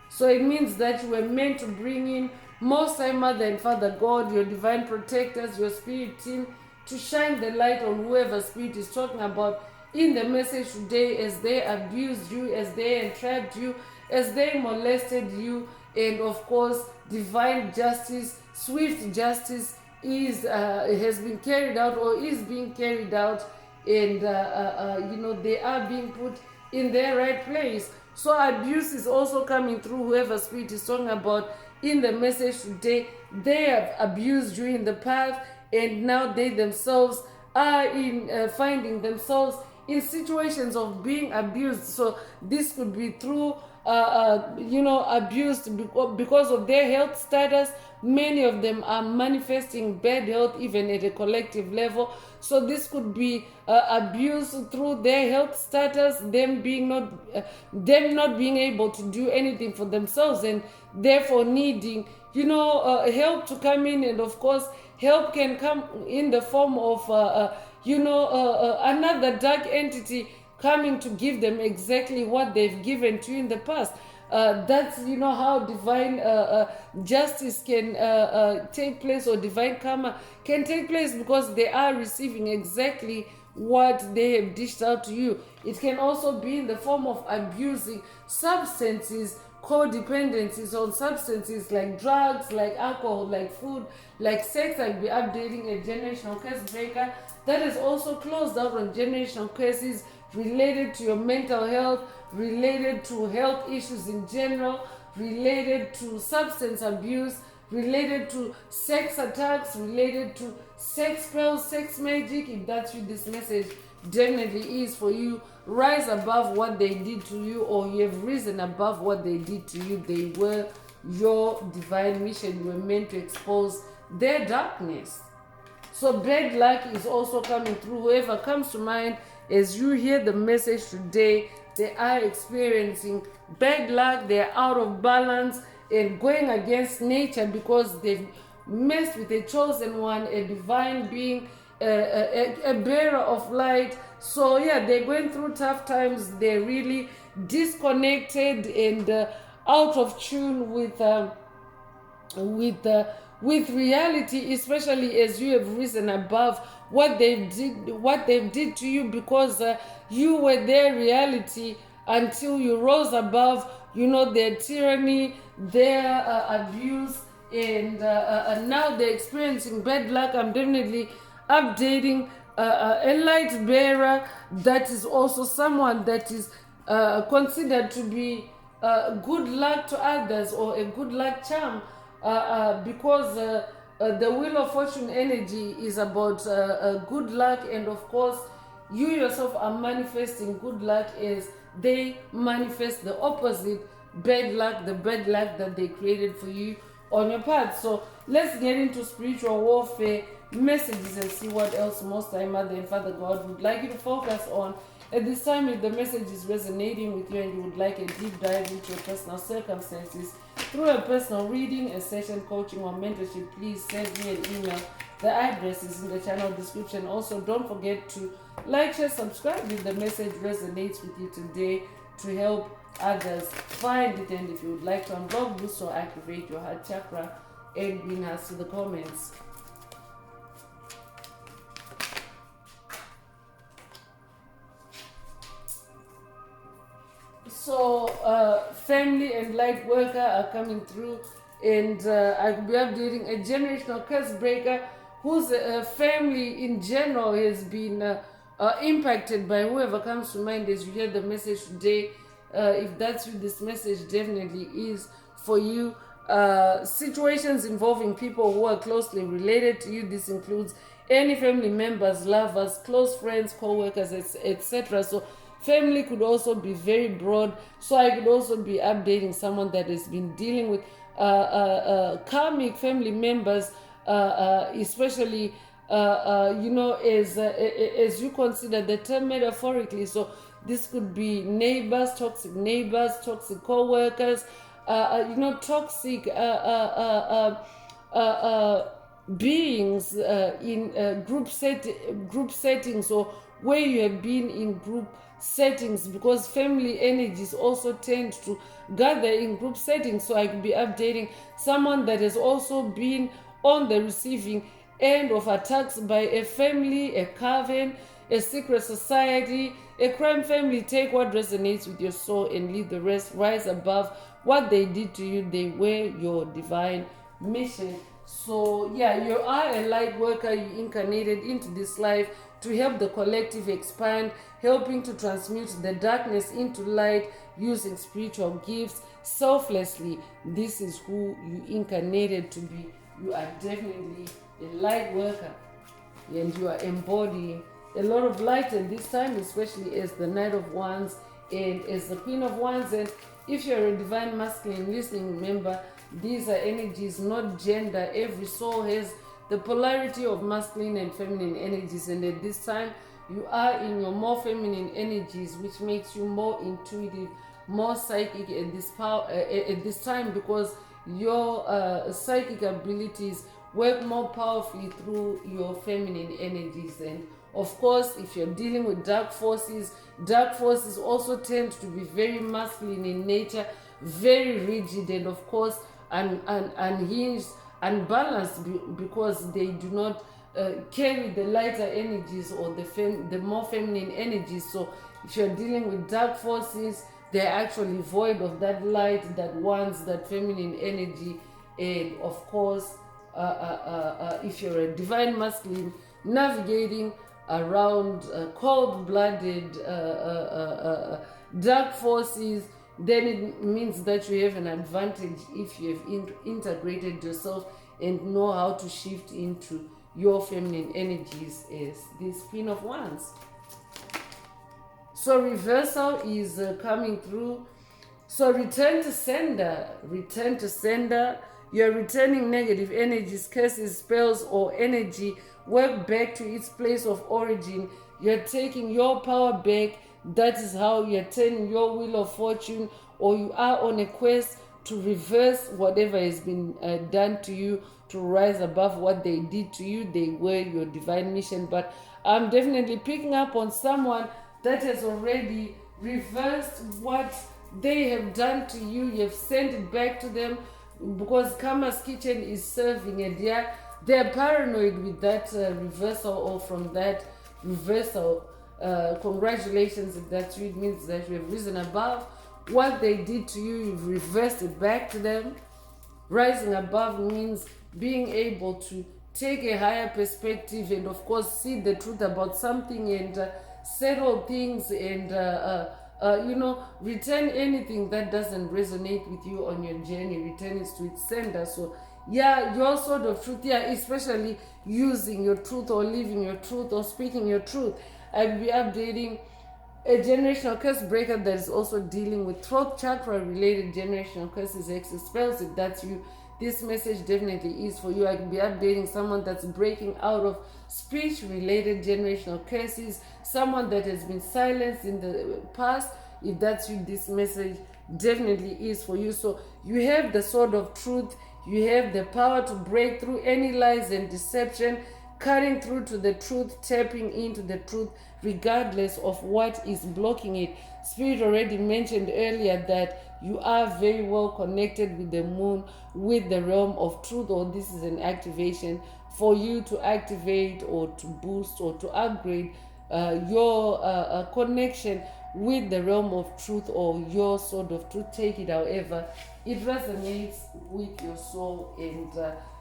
So it means that you were meant to bring in Most High Mother and Father God, your divine protectors, your spirit team, to shine the light on whoever spirit is talking about in the message today, as they abused you, as they entrapped you, as they molested you. And of course divine justice, swift justice is has been carried out, or is being carried out, and they are being put in their right place. So abuse is also coming through whoever spirit is talking about in the message today. They have abused you in the past, and now they themselves are in finding themselves in situations of being abused. So this could be through abused because of their health status. Many of them are manifesting bad health even at a collective level. So this could be abuse through their health status, them not being able to do anything for themselves, and therefore needing help to come in. And of course help can come in the form of another dark entity coming to give them exactly what they've given to you in the past. That's how divine justice can take place, or divine karma can take place, because they are receiving exactly what they have dished out to you. It can also be in the form of abusing substances, codependencies on substances like drugs, like alcohol, like food, like sex. I'll be updating a generational curse breaker that is also closed out on generational curses related to your mental health, related to health issues in general, related to substance abuse, related to sex attacks, related to sex spells, sex magic. If that's you, this message definitely is for you. Rise above what they did to you, or you have risen above what they did to you. They were your divine mission. You were meant to expose their darkness. So bad luck is also coming through whoever comes to mind as you hear the message today. They are experiencing bad luck. They're out of balance and going against nature because they've messed with a chosen one, a divine being, a bearer of light. So yeah, they're going through tough times. They're really disconnected and out of tune with reality, especially as you have risen above what they did to you, because you were their reality until you rose above their tyranny, their abuse, and now they're experiencing bad luck. I'm definitely updating a light bearer that is also someone that is considered to be good luck to others, or a good luck charm, because the Wheel of Fortune energy is about good luck, and of course you yourself are manifesting good luck as they manifest the opposite, bad luck, the bad luck that they created for you on your path. So let's get into spiritual warfare messages and see what else Most High Mother and Father God would like you to focus on. At this time, if the message is resonating with you and you would like a deep dive into your personal circumstances through a personal reading, a session, coaching, or mentorship, please send me an email. The address is in the channel description. Also, don't forget to like, share, subscribe if the message resonates with you today to help others find it. And if you would like to unblock, boost, or activate your heart chakra, add green hearts to the comments. So family and light worker are coming through, and I will be updating a generational curse breaker whose family in general has been impacted by whoever comes to mind as you hear the message today. If that's what this message definitely is for you. Situations involving people who are closely related to you. This includes any family members, lovers, close friends, co-workers, etc. So family could also be very broad. So I could also be updating someone that has been dealing with karmic family members, especially as you consider the term metaphorically. So this could be neighbors, toxic co-workers, toxic beings in group settings, or where you have been in group settings, because family energies also tend to gather in group settings. So I could be updating someone that has also been on the receiving end of attacks by a family, a coven, a secret society, a crime family. Take what resonates with your soul and leave the rest. Rise above what they did to you. They were your divine mission. So yeah, you are a light worker. You incarnated into this life to help the collective expand, helping to transmute the darkness into light using spiritual gifts selflessly. This is who you incarnated to be. You are definitely a light worker, and you are embodying a lot of light at this time, especially as the Knight of Wands and as the Queen of Wands. And if you're a divine masculine listening, remember, these are energies, not gender. Every soul has the polarity of masculine and feminine energies, and at this time you are in your more feminine energies, which makes you more intuitive, more psychic at this time, because your psychic abilities work more powerfully through your feminine energies. And of course, if you're dealing with dark forces also tend to be very masculine in nature, very rigid, and of course unhinged, unbalanced, because they do not carry the lighter energies or the more feminine energies. So if you're dealing with dark forces, they're actually void of that light that wants that feminine energy. And of course, if you're a divine masculine navigating around cold-blooded dark forces, then it means that you have an advantage if you have integrated yourself and know how to shift into your feminine energies as this Queen of Wands. So reversal is coming through. So return to sender. You're returning negative energies, curses, spells, or energy. Work back to its place of origin. You're taking your power back. That is how you're turning your wheel of fortune, or you are on a quest to reverse whatever has been done to you, to rise above what they did to you. They were your divine mission. But I'm definitely picking up on someone that has already reversed what they have done to you. You've sent it back to them, because Karma's kitchen is serving, and they're paranoid with that reversal, or from that reversal. Congratulations, if that's you. It means that you have risen above what they did to you. You've reversed it back to them. Rising above means being able to take a higher perspective and of course see the truth about something and settle things and return anything that doesn't resonate with you on your journey. Return it to its sender. So yeah, your sort of truth, especially using your truth or living your truth or speaking your truth. I'll be updating a generational curse breaker that is also dealing with throat chakra related generational curses, hexes, spells. If that's you, this message definitely is for you. I can be updating someone that's breaking out of speech related generational curses, someone that has been silenced in the past. If that's you, this message definitely is for you. So you have the sword of truth, you have the power to break through any lies and deception, cutting through to the truth, tapping into the truth regardless of what is blocking it. Spirit already mentioned earlier that you are very well connected with the moon, with the realm of truth, or this is an activation for you to activate or to boost or to upgrade your connection with the realm of truth or your sword of truth. Take it however it resonates with your soul, and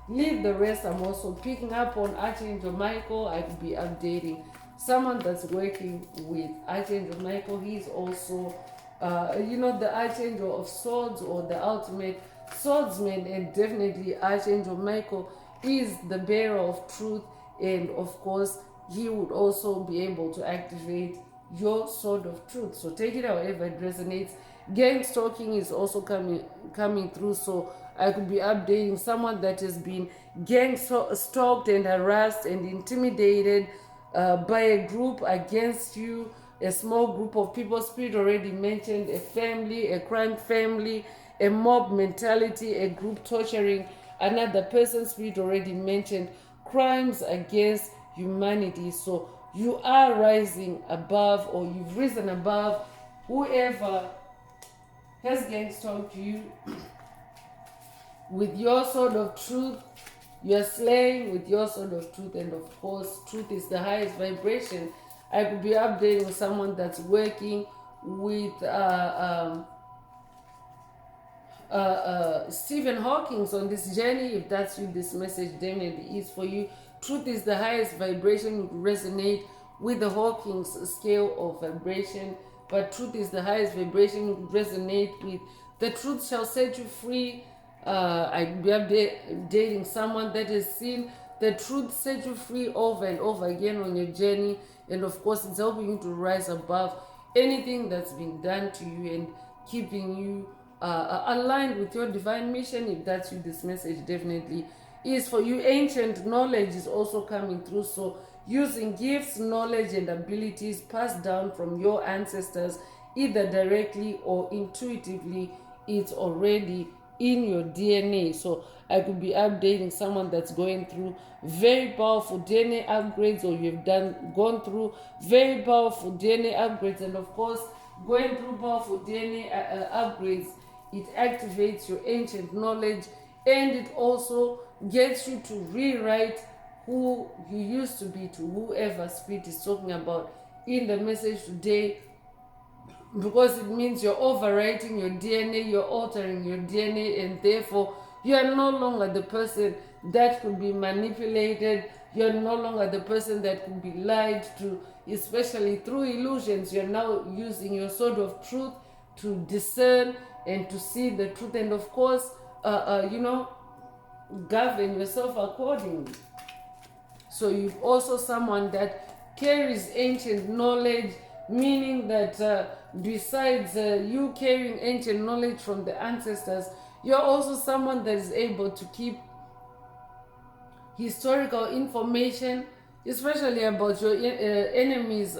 leave the rest. I'm also picking up on Archangel Michael. I could be updating someone that's working with Archangel Michael. He's also the Archangel of Swords or the ultimate swordsman, and definitely Archangel Michael is the bearer of truth, and of course he would also be able to activate your sword of truth. So take it however it resonates. Gang stalking is also coming through, so I could be updating someone that has been gang stalked and harassed and intimidated by a group against you, a small group of people. Spirit already mentioned a family, a crime family, a mob mentality, a group torturing another person. Spirit already mentioned crimes against humanity. So you are rising above, or you've risen above whoever has gang stalked you. With your sword of truth, you are slaying with your sword of truth, and of course truth is the highest vibration. I could be updating someone that's working with Stephen Hawking on this journey. If that's you, this message definitely is for you. Truth is the highest vibration. You resonate with the Hawking's scale of vibration, but truth is the highest vibration. You resonate with the truth shall set you free. I be updating someone that has seen the truth set you free over and over again on your journey, and of course it's helping you to rise above anything that's been done to you and keeping you aligned with your divine mission. If that's you, this message definitely is for you. Ancient knowledge is also coming through, so using gifts, knowledge and abilities passed down from your ancestors, either directly or intuitively, it's already in your DNA. So I could be updating someone that's going through very powerful DNA upgrades, or you've gone through very powerful DNA upgrades, and of course going through powerful DNA upgrades, it activates your ancient knowledge, and it also gets you to rewrite who you used to be, to whoever Spirit is talking about in the message today, because it means you're overwriting your DNA, you're altering your DNA, and therefore you are no longer the person that could be manipulated. You're no longer the person that could be lied to, especially through illusions. You're now using your sword of truth to discern and to see the truth, and of course, govern yourself accordingly. So you're also someone that carries ancient knowledge, meaning that besides you carrying ancient knowledge from the ancestors, you're also someone that is able to keep historical information, especially about your enemies,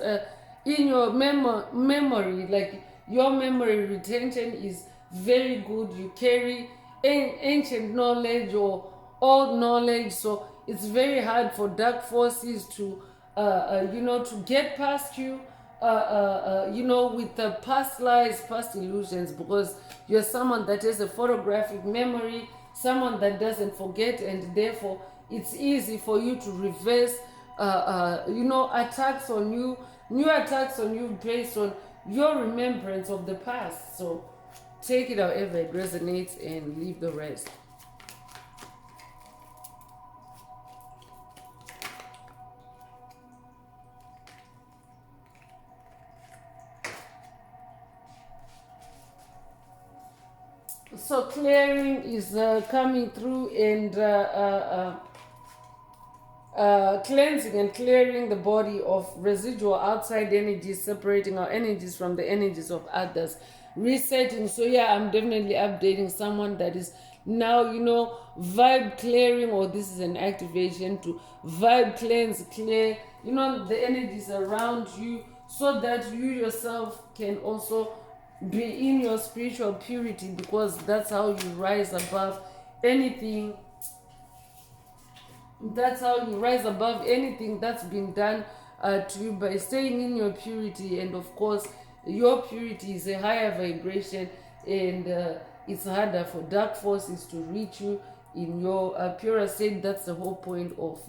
in your memory. Like your memory retention is very good. You carry ancient knowledge or old knowledge, so it's very hard for dark forces to to get past you, with the past lies, past illusions, because you're someone that has a photographic memory, someone that doesn't forget, and therefore it's easy for you to reverse attacks on you, new attacks on you based on your remembrance of the past. So take it however it resonates and leave the rest. So clearing is coming through, and cleansing and clearing the body of residual outside energies, separating our energies from the energies of others, resetting. So yeah, I'm definitely updating someone that is now, vibe clearing, or this is an activation to vibe cleanse, clear, the energies around you, so that you yourself can also be in your spiritual purity, because that's how you rise above anything. That's how you rise above anything that's been done to you, by staying in your purity. And of course, your purity is a higher vibration, and it's harder for dark forces to reach you in your purer state. That's the whole point of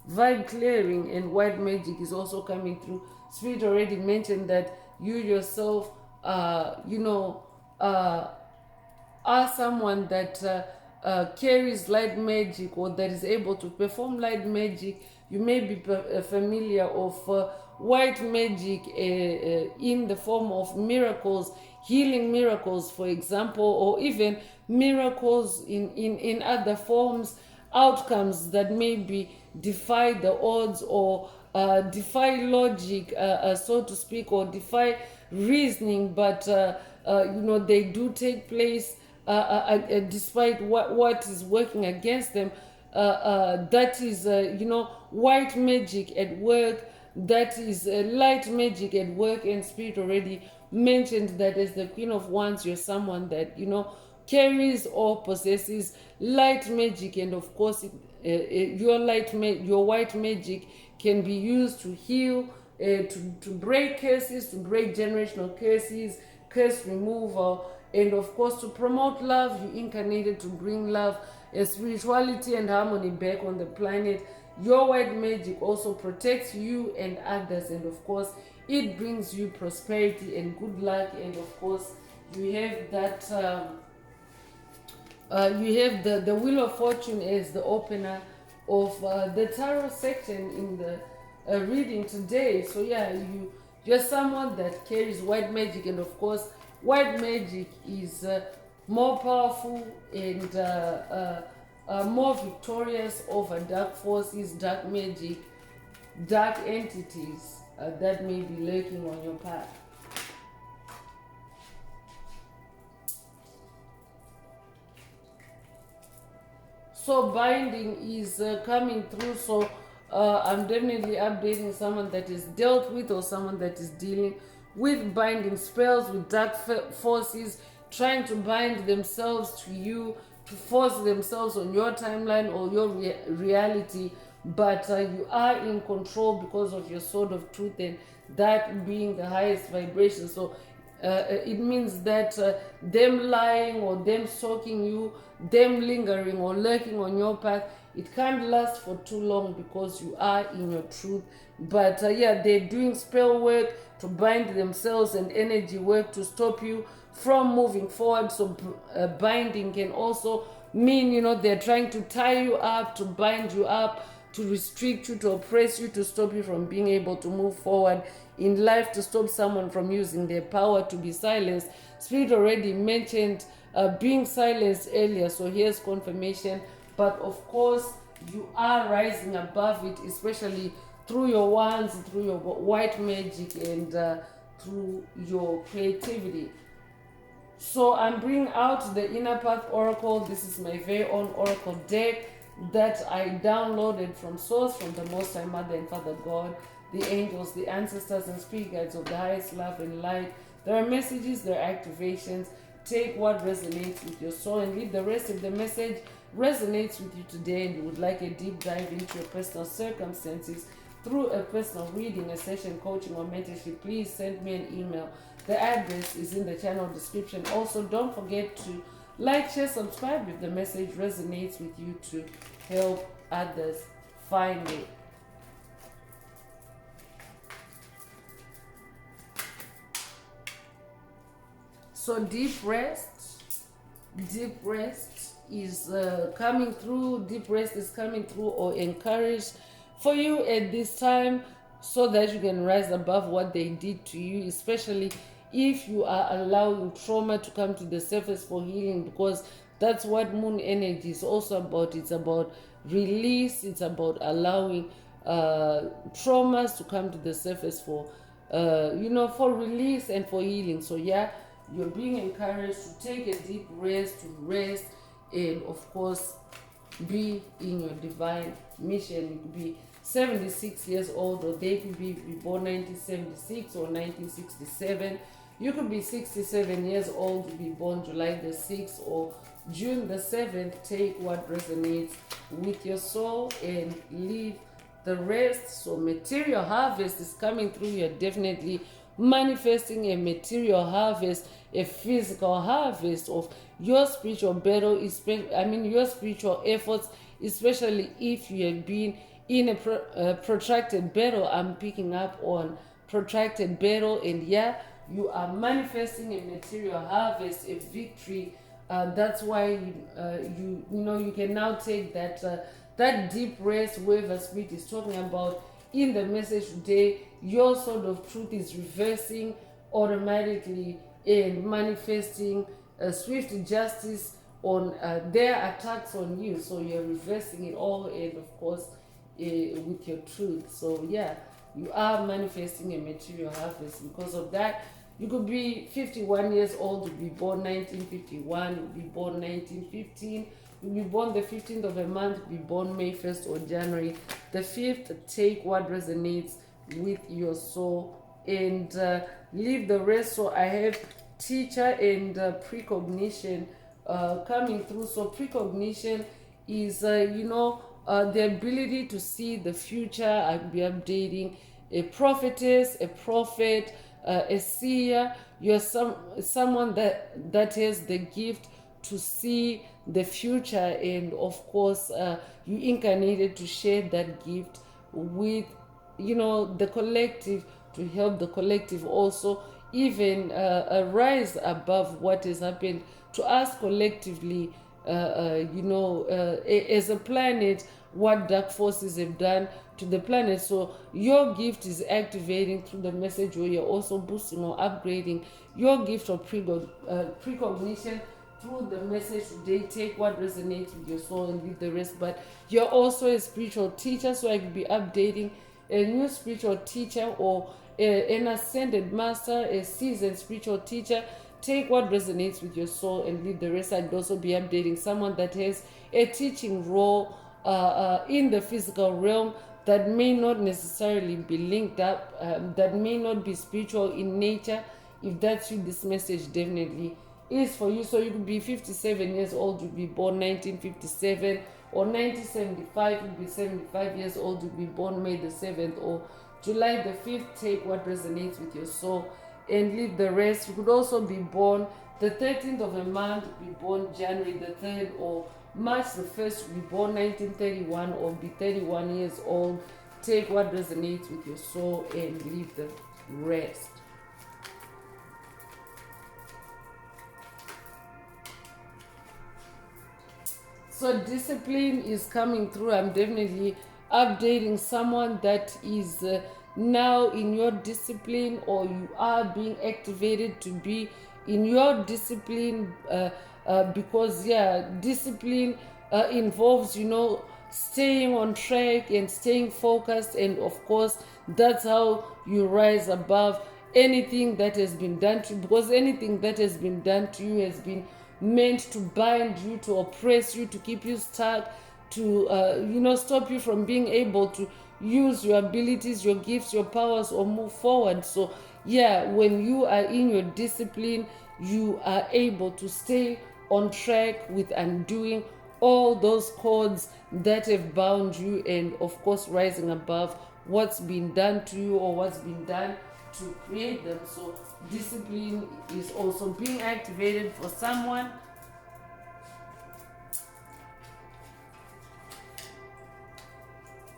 vibe clearing. And white magic is also coming through. Spirit already mentioned that you yourself, uh, are someone that carries light magic, or that is able to perform light magic. You may be familiar of white magic in the form of miracles, healing miracles, for example, or even miracles in other forms, outcomes that maybe defy the odds, or defy logic, so to speak, or defy reasoning, but they do take place despite what is working against them. That is, white magic at work. That is light magic at work. And Spirit already mentioned that as the Queen of Wands, you're someone that, carries or possesses light magic. And of course, your white magic can be used to heal, to break curses, to break generational curses, curse removal, and of course to promote love. You incarnated to bring love, spirituality, and harmony back on the planet. Your white magic also protects you and others, and of course it brings you prosperity and good luck. And of course you have that you have the wheel of fortune as the opener of the tarot section in the reading today. So yeah, you're someone that carries white magic. And of course white magic is more powerful and more victorious over dark forces, dark magic, dark entities that may be lurking on your path. So binding is coming through. So I'm definitely updating someone that is dealt with, or someone that is dealing with binding spells, with dark forces, trying to bind themselves to you, to force themselves on your timeline or your reality. But you are in control because of your sword of truth, and that being the highest vibration. So it means that them lying, or them stalking you, them lingering or lurking on your path, it can't last for too long, because you are in your truth. But yeah, they're doing spell work to bind themselves, and energy work to stop you from moving forward. So binding can also mean, they're trying to tie you up, to bind you up, to restrict you, to oppress you, to stop you from being able to move forward in life, to stop someone from using their power, to be silenced. Spirit already mentioned being silenced earlier, so here's confirmation. But of course you are rising above it, especially through your wands, through your white magic, and through your creativity. So I'm bringing out the Inner Path Oracle. This is my very own oracle deck that I downloaded from source, from the Most High Mother and Father God, the angels, the ancestors, and spirit guides of the highest love and light. There are messages, there are activations. Take what resonates with your soul and leave the rest. If the message resonates with you today and you would like a deep dive into your personal circumstances through a personal reading, a session, coaching, or mentorship, please send me an email. The address is in the channel description. Also, don't forget to like, share, subscribe if the message resonates with you, to help others find it. So deep rest is coming through. Deep rest is coming through, or encouraged for you at this time, so that you can rise above what they did to you, especially if you are allowing trauma to come to the surface for healing, because that's what moon energy is also about. It's about release. It's about allowing traumas to come to the surface for for release and for healing. So yeah, you're being encouraged to take a deep rest, to rest, and of course be in your divine mission. You could be 76 years old, or they could be born 1976 or 1967. You could be 67 years old, to be born July the 6th or June the 7th. Take what resonates with your soul and leave the rest. So material harvest is coming through. You're definitely manifesting a material harvest, a physical harvest of your spiritual battle, your spiritual efforts, especially if you have been in a protracted battle. I'm picking up on protracted battle, and yeah, you are manifesting a material harvest, a victory. That's why you can now take that deep rest. Whoever spirit is talking about in the message today, your sort of truth is reversing automatically and manifesting swift justice on their attacks on you. So you're reversing it all, and of course with your truth. So yeah, you are manifesting a material harvest because of that. You could be 51 years old, you'll be born 1951, you'll be born 1915, you'll be born the 15th of a month, you'll be born May 1st or January the 5th. Take what resonates with your soul and leave the rest. So I have teacher and precognition coming through. So precognition is the ability to see the future. I'll be updating a prophetess, a prophet, a seer. You're someone that has the gift to see the future, and of course you incarnated to share that gift with the collective, to help the collective also even rise above what has happened to us collectively. As a planet, what dark forces have done to the planet. So your gift is activating through the message, where you're also boosting or upgrading your gift of precognition through the message today. Take what resonates with your soul and leave the rest. But you're also a spiritual teacher, so I could be updating a new spiritual teacher, or an ascended master, a seasoned spiritual teacher. Take what resonates with your soul and leave the rest. I'd also be updating someone that has a teaching role in the physical realm, that may not necessarily be linked up, that may not be spiritual in nature. If that's you, this message definitely is for you. So you could be 57 years old, you'd be born 1957, or 1975, you'd be 75 years old, you'd be born May the 7th or July the 5th. Take what resonates with your soul and leave the rest. You could also be born the 13th of a month, be born January the 3rd or March the 1st, be born 1931 or be 31 years old. Take what resonates with your soul and leave the rest. So discipline is coming through. I'm definitely updating someone that is now in your discipline, or you are being activated to be in your discipline, because discipline involves staying on track and staying focused, and of course that's how you rise above anything that has been done to you, because anything that has been done to you has been meant to bind you, to oppress you, to keep you stuck, to stop you from being able to use your abilities, your gifts, your powers, or move forward. So when you are in your discipline, you are able to stay on track with undoing all those cords that have bound you, and of course rising above what's been done to you or what's been done to create them. So discipline is also being activated for someone.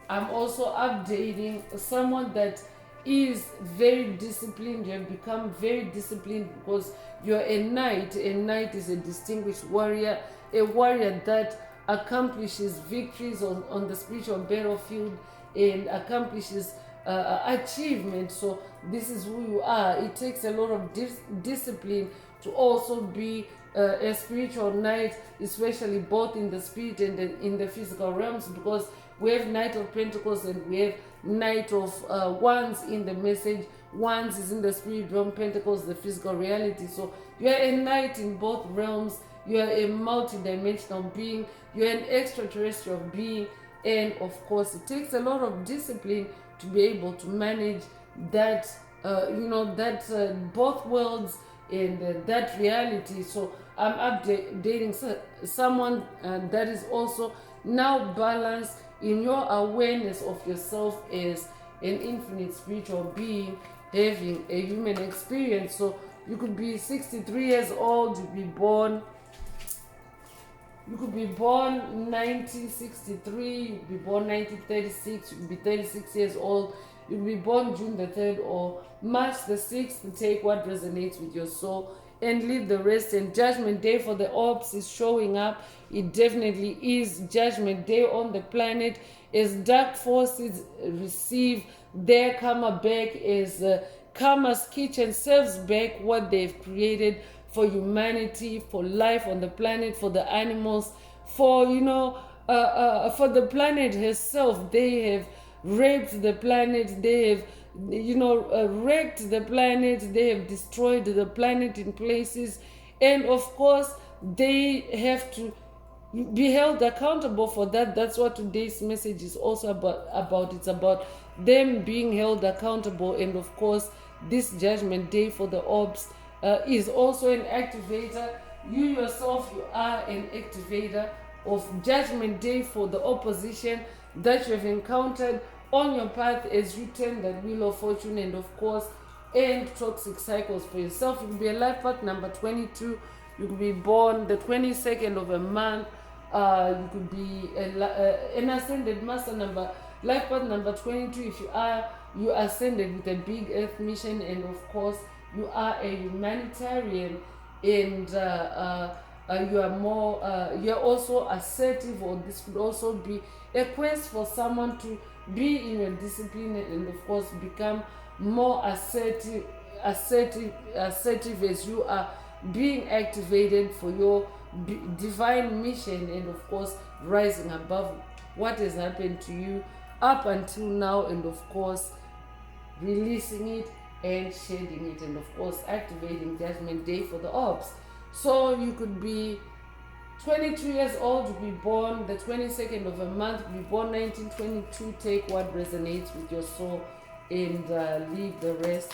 I'm also updating someone that is very disciplined. You have become very disciplined because you're a knight. A knight is a distinguished warrior, a warrior that accomplishes victories on the spiritual battlefield and accomplishes achievement. So this is who you are. It takes a lot of discipline to also be a spiritual night, especially both in the spirit and in the physical realms, because we have Knight of Pentacles and we have Knight of Wands in the message. Wands is in the spirit realm, Pentacles the physical reality. So you are a knight in both realms. You are a multi-dimensional being. You are an extraterrestrial being. And of course, it takes a lot of discipline to be able to manage that, both worlds and that reality. So I'm updating someone that is also now balanced in your awareness of yourself as an infinite spiritual being having a human experience. So you could be 63 years old, you could be born 1963, you could be born 1936, you could be 36 years old, you could be born June the 3rd or March the 6th. Take what resonates with your soul and leave the rest. And Judgment Day for the orbs is showing up. It definitely is Judgment Day on the planet as dark forces receive their karma back, as karma's kitchen serves back what they've created for humanity, for life on the planet, for the animals, for for the planet herself. They have raped the planet, they have wrecked the planet, they have destroyed the planet in places, and of course they have to be held accountable for that. That's what today's message is also about. It's about them being held accountable. And of course, this Judgment Day for the orbs is also an activator. You yourself, you are an activator of Judgment Day for the opposition that you have encountered on your path as you turn that wheel of fortune, and of course end toxic cycles for yourself. You could be a life path number 22. You could be born the 22nd of a month. You could be an ascended master number, life path number 22. If you ascended with a big earth mission, and of course you are a humanitarian, and you are more you're also assertive, or this could also be a quest for someone to be in your discipline and of course become more assertive as you are being activated for your divine mission, and of course rising above what has happened to you up until now, and of course releasing it and shedding it, and of course activating Judgment Day for the orbs. So you could be 22 years old, to be born the 22nd of a month, to be born 1922. Take what resonates with your soul and leave the rest.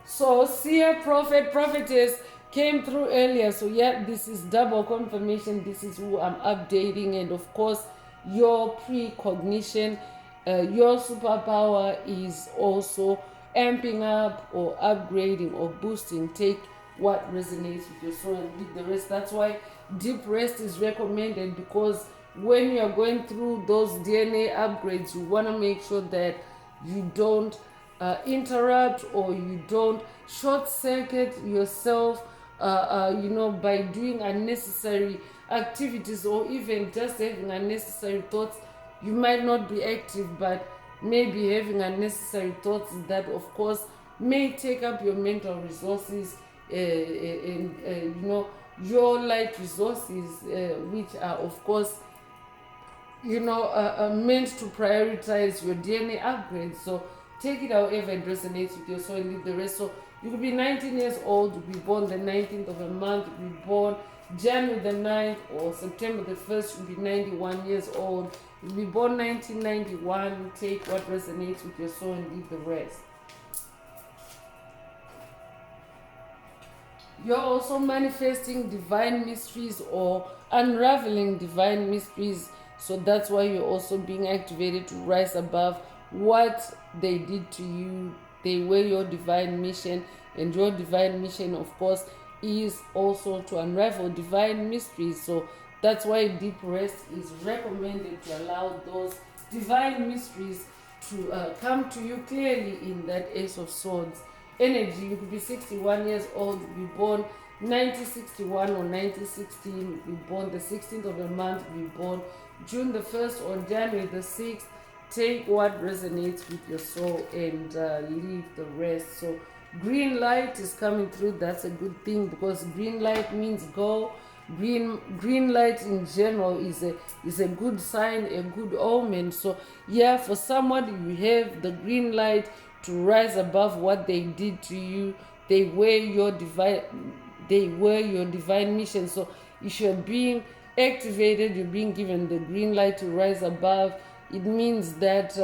So seer, prophet, prophetess came through earlier. So yeah, this is double confirmation. This is who I'm updating. And of course, your precognition, your superpower is also amping up or upgrading or boosting. Take what resonates with your soul and leave the rest. That's why deep rest is recommended, because when you're going through those DNA upgrades, you want to make sure that you don't interrupt or you don't short circuit yourself by doing unnecessary activities, or even just having unnecessary thoughts. You might not be active, but maybe having unnecessary thoughts that of course may take up your mental resources and your light resources, which are of course meant to prioritize your DNA upgrades. So take it however it resonates with your soul and leave the rest. So you could be 19 years old, you could be born the 19th of a month, you could be born January the 9th or September the 1st, you could be 91 years old, you could be born 1991. Take what resonates with your soul and leave the rest. You're also manifesting divine mysteries or unraveling divine mysteries. So that's why you're also being activated to rise above what they did to you. They were your divine mission, and your divine mission, of course, is also to unravel divine mysteries. So that's why deep rest is recommended, to allow those divine mysteries to come to you clearly in that Ace of Swords energy. You could be 61 years old, you could be born 1961 or 1916, you could be born the 16th of the month, you could be born June the 1st or January the 6th. take what resonates with your soul and leave the rest. So green light is coming through. That's a good thing, because green light means go. Green light in general is a good sign, a good omen. So yeah, for somebody, you have the green light to rise above what they did to you. They were your divine mission. So if you're being activated, you're being given the green light to rise above, it means that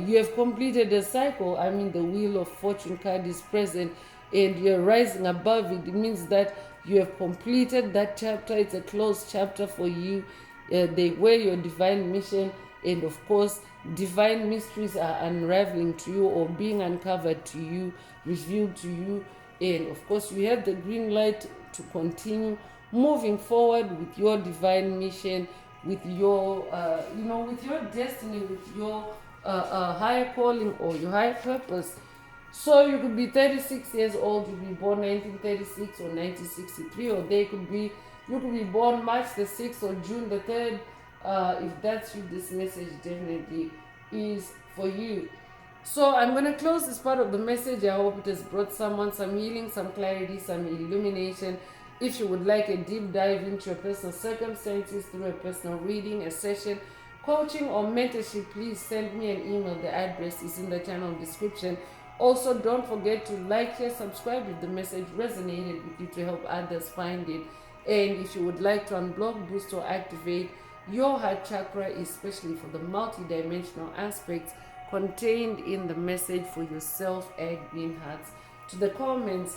you have completed a cycle. I mean, the wheel of fortune card is present and you're rising above it. It means that you have completed that chapter. It's a closed chapter for you. They were your divine mission, and of course divine mysteries are unraveling to you or being uncovered to you, revealed to you. And of course you have the green light to continue moving forward with your divine mission, with your with your destiny, with your higher calling or your higher purpose. So you could be 36 years old, you could be born 1936 or 1963, or you could be born March the 6th or June the 3rd. If that's you, this message definitely is for you. So I'm going to close this part of the message. I hope it has brought someone some healing, some clarity, some illumination. If you would like a deep dive into your personal circumstances through a personal reading, a session, coaching, or mentorship, please send me an email. The address is in the channel description. Also, don't forget to like, share, subscribe if the message resonated with you to help others find it. And if you would like to unblock, boost, or activate your heart chakra, especially for the multidimensional aspects contained in the message for yourself, add green hearts to the comments.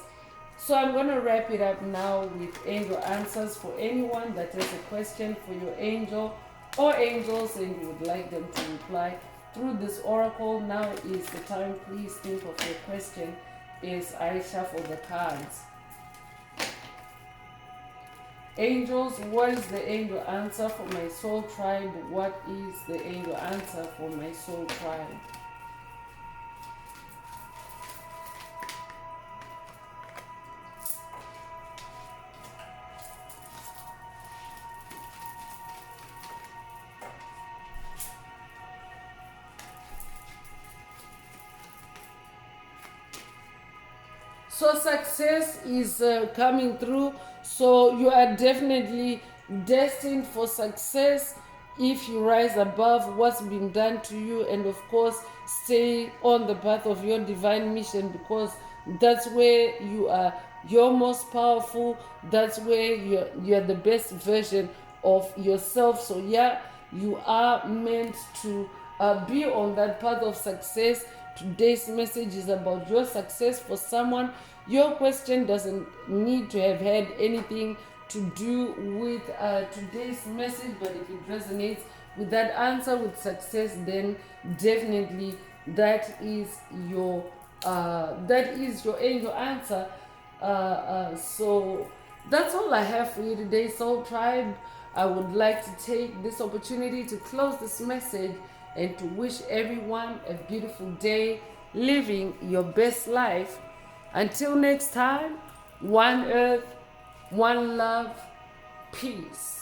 So I'm going to wrap it up now with angel answers. For anyone that has a question for your angel or angels and you would like them to reply through this oracle, now is the time. Please think of your question as I shuffle the cards. Angels, what is the angel answer for my soul tribe? What is the angel answer for my soul tribe? So success is coming through. So you are definitely destined for success if you rise above what's been done to you, and of course stay on the path of your divine mission, because that's where you are your most powerful. That's where you're the best version of yourself. So yeah, you are meant to be on that path of success. Today's message is about your success. For someone, your question doesn't need to have had anything to do with today's message, but if it resonates with that answer, with success, then definitely that is your angel answer. So that's all I have for you today, Soul Tribe. I would like to take this opportunity to close this message and to wish everyone a beautiful day, living your best life. Until next time, one earth, one love, peace.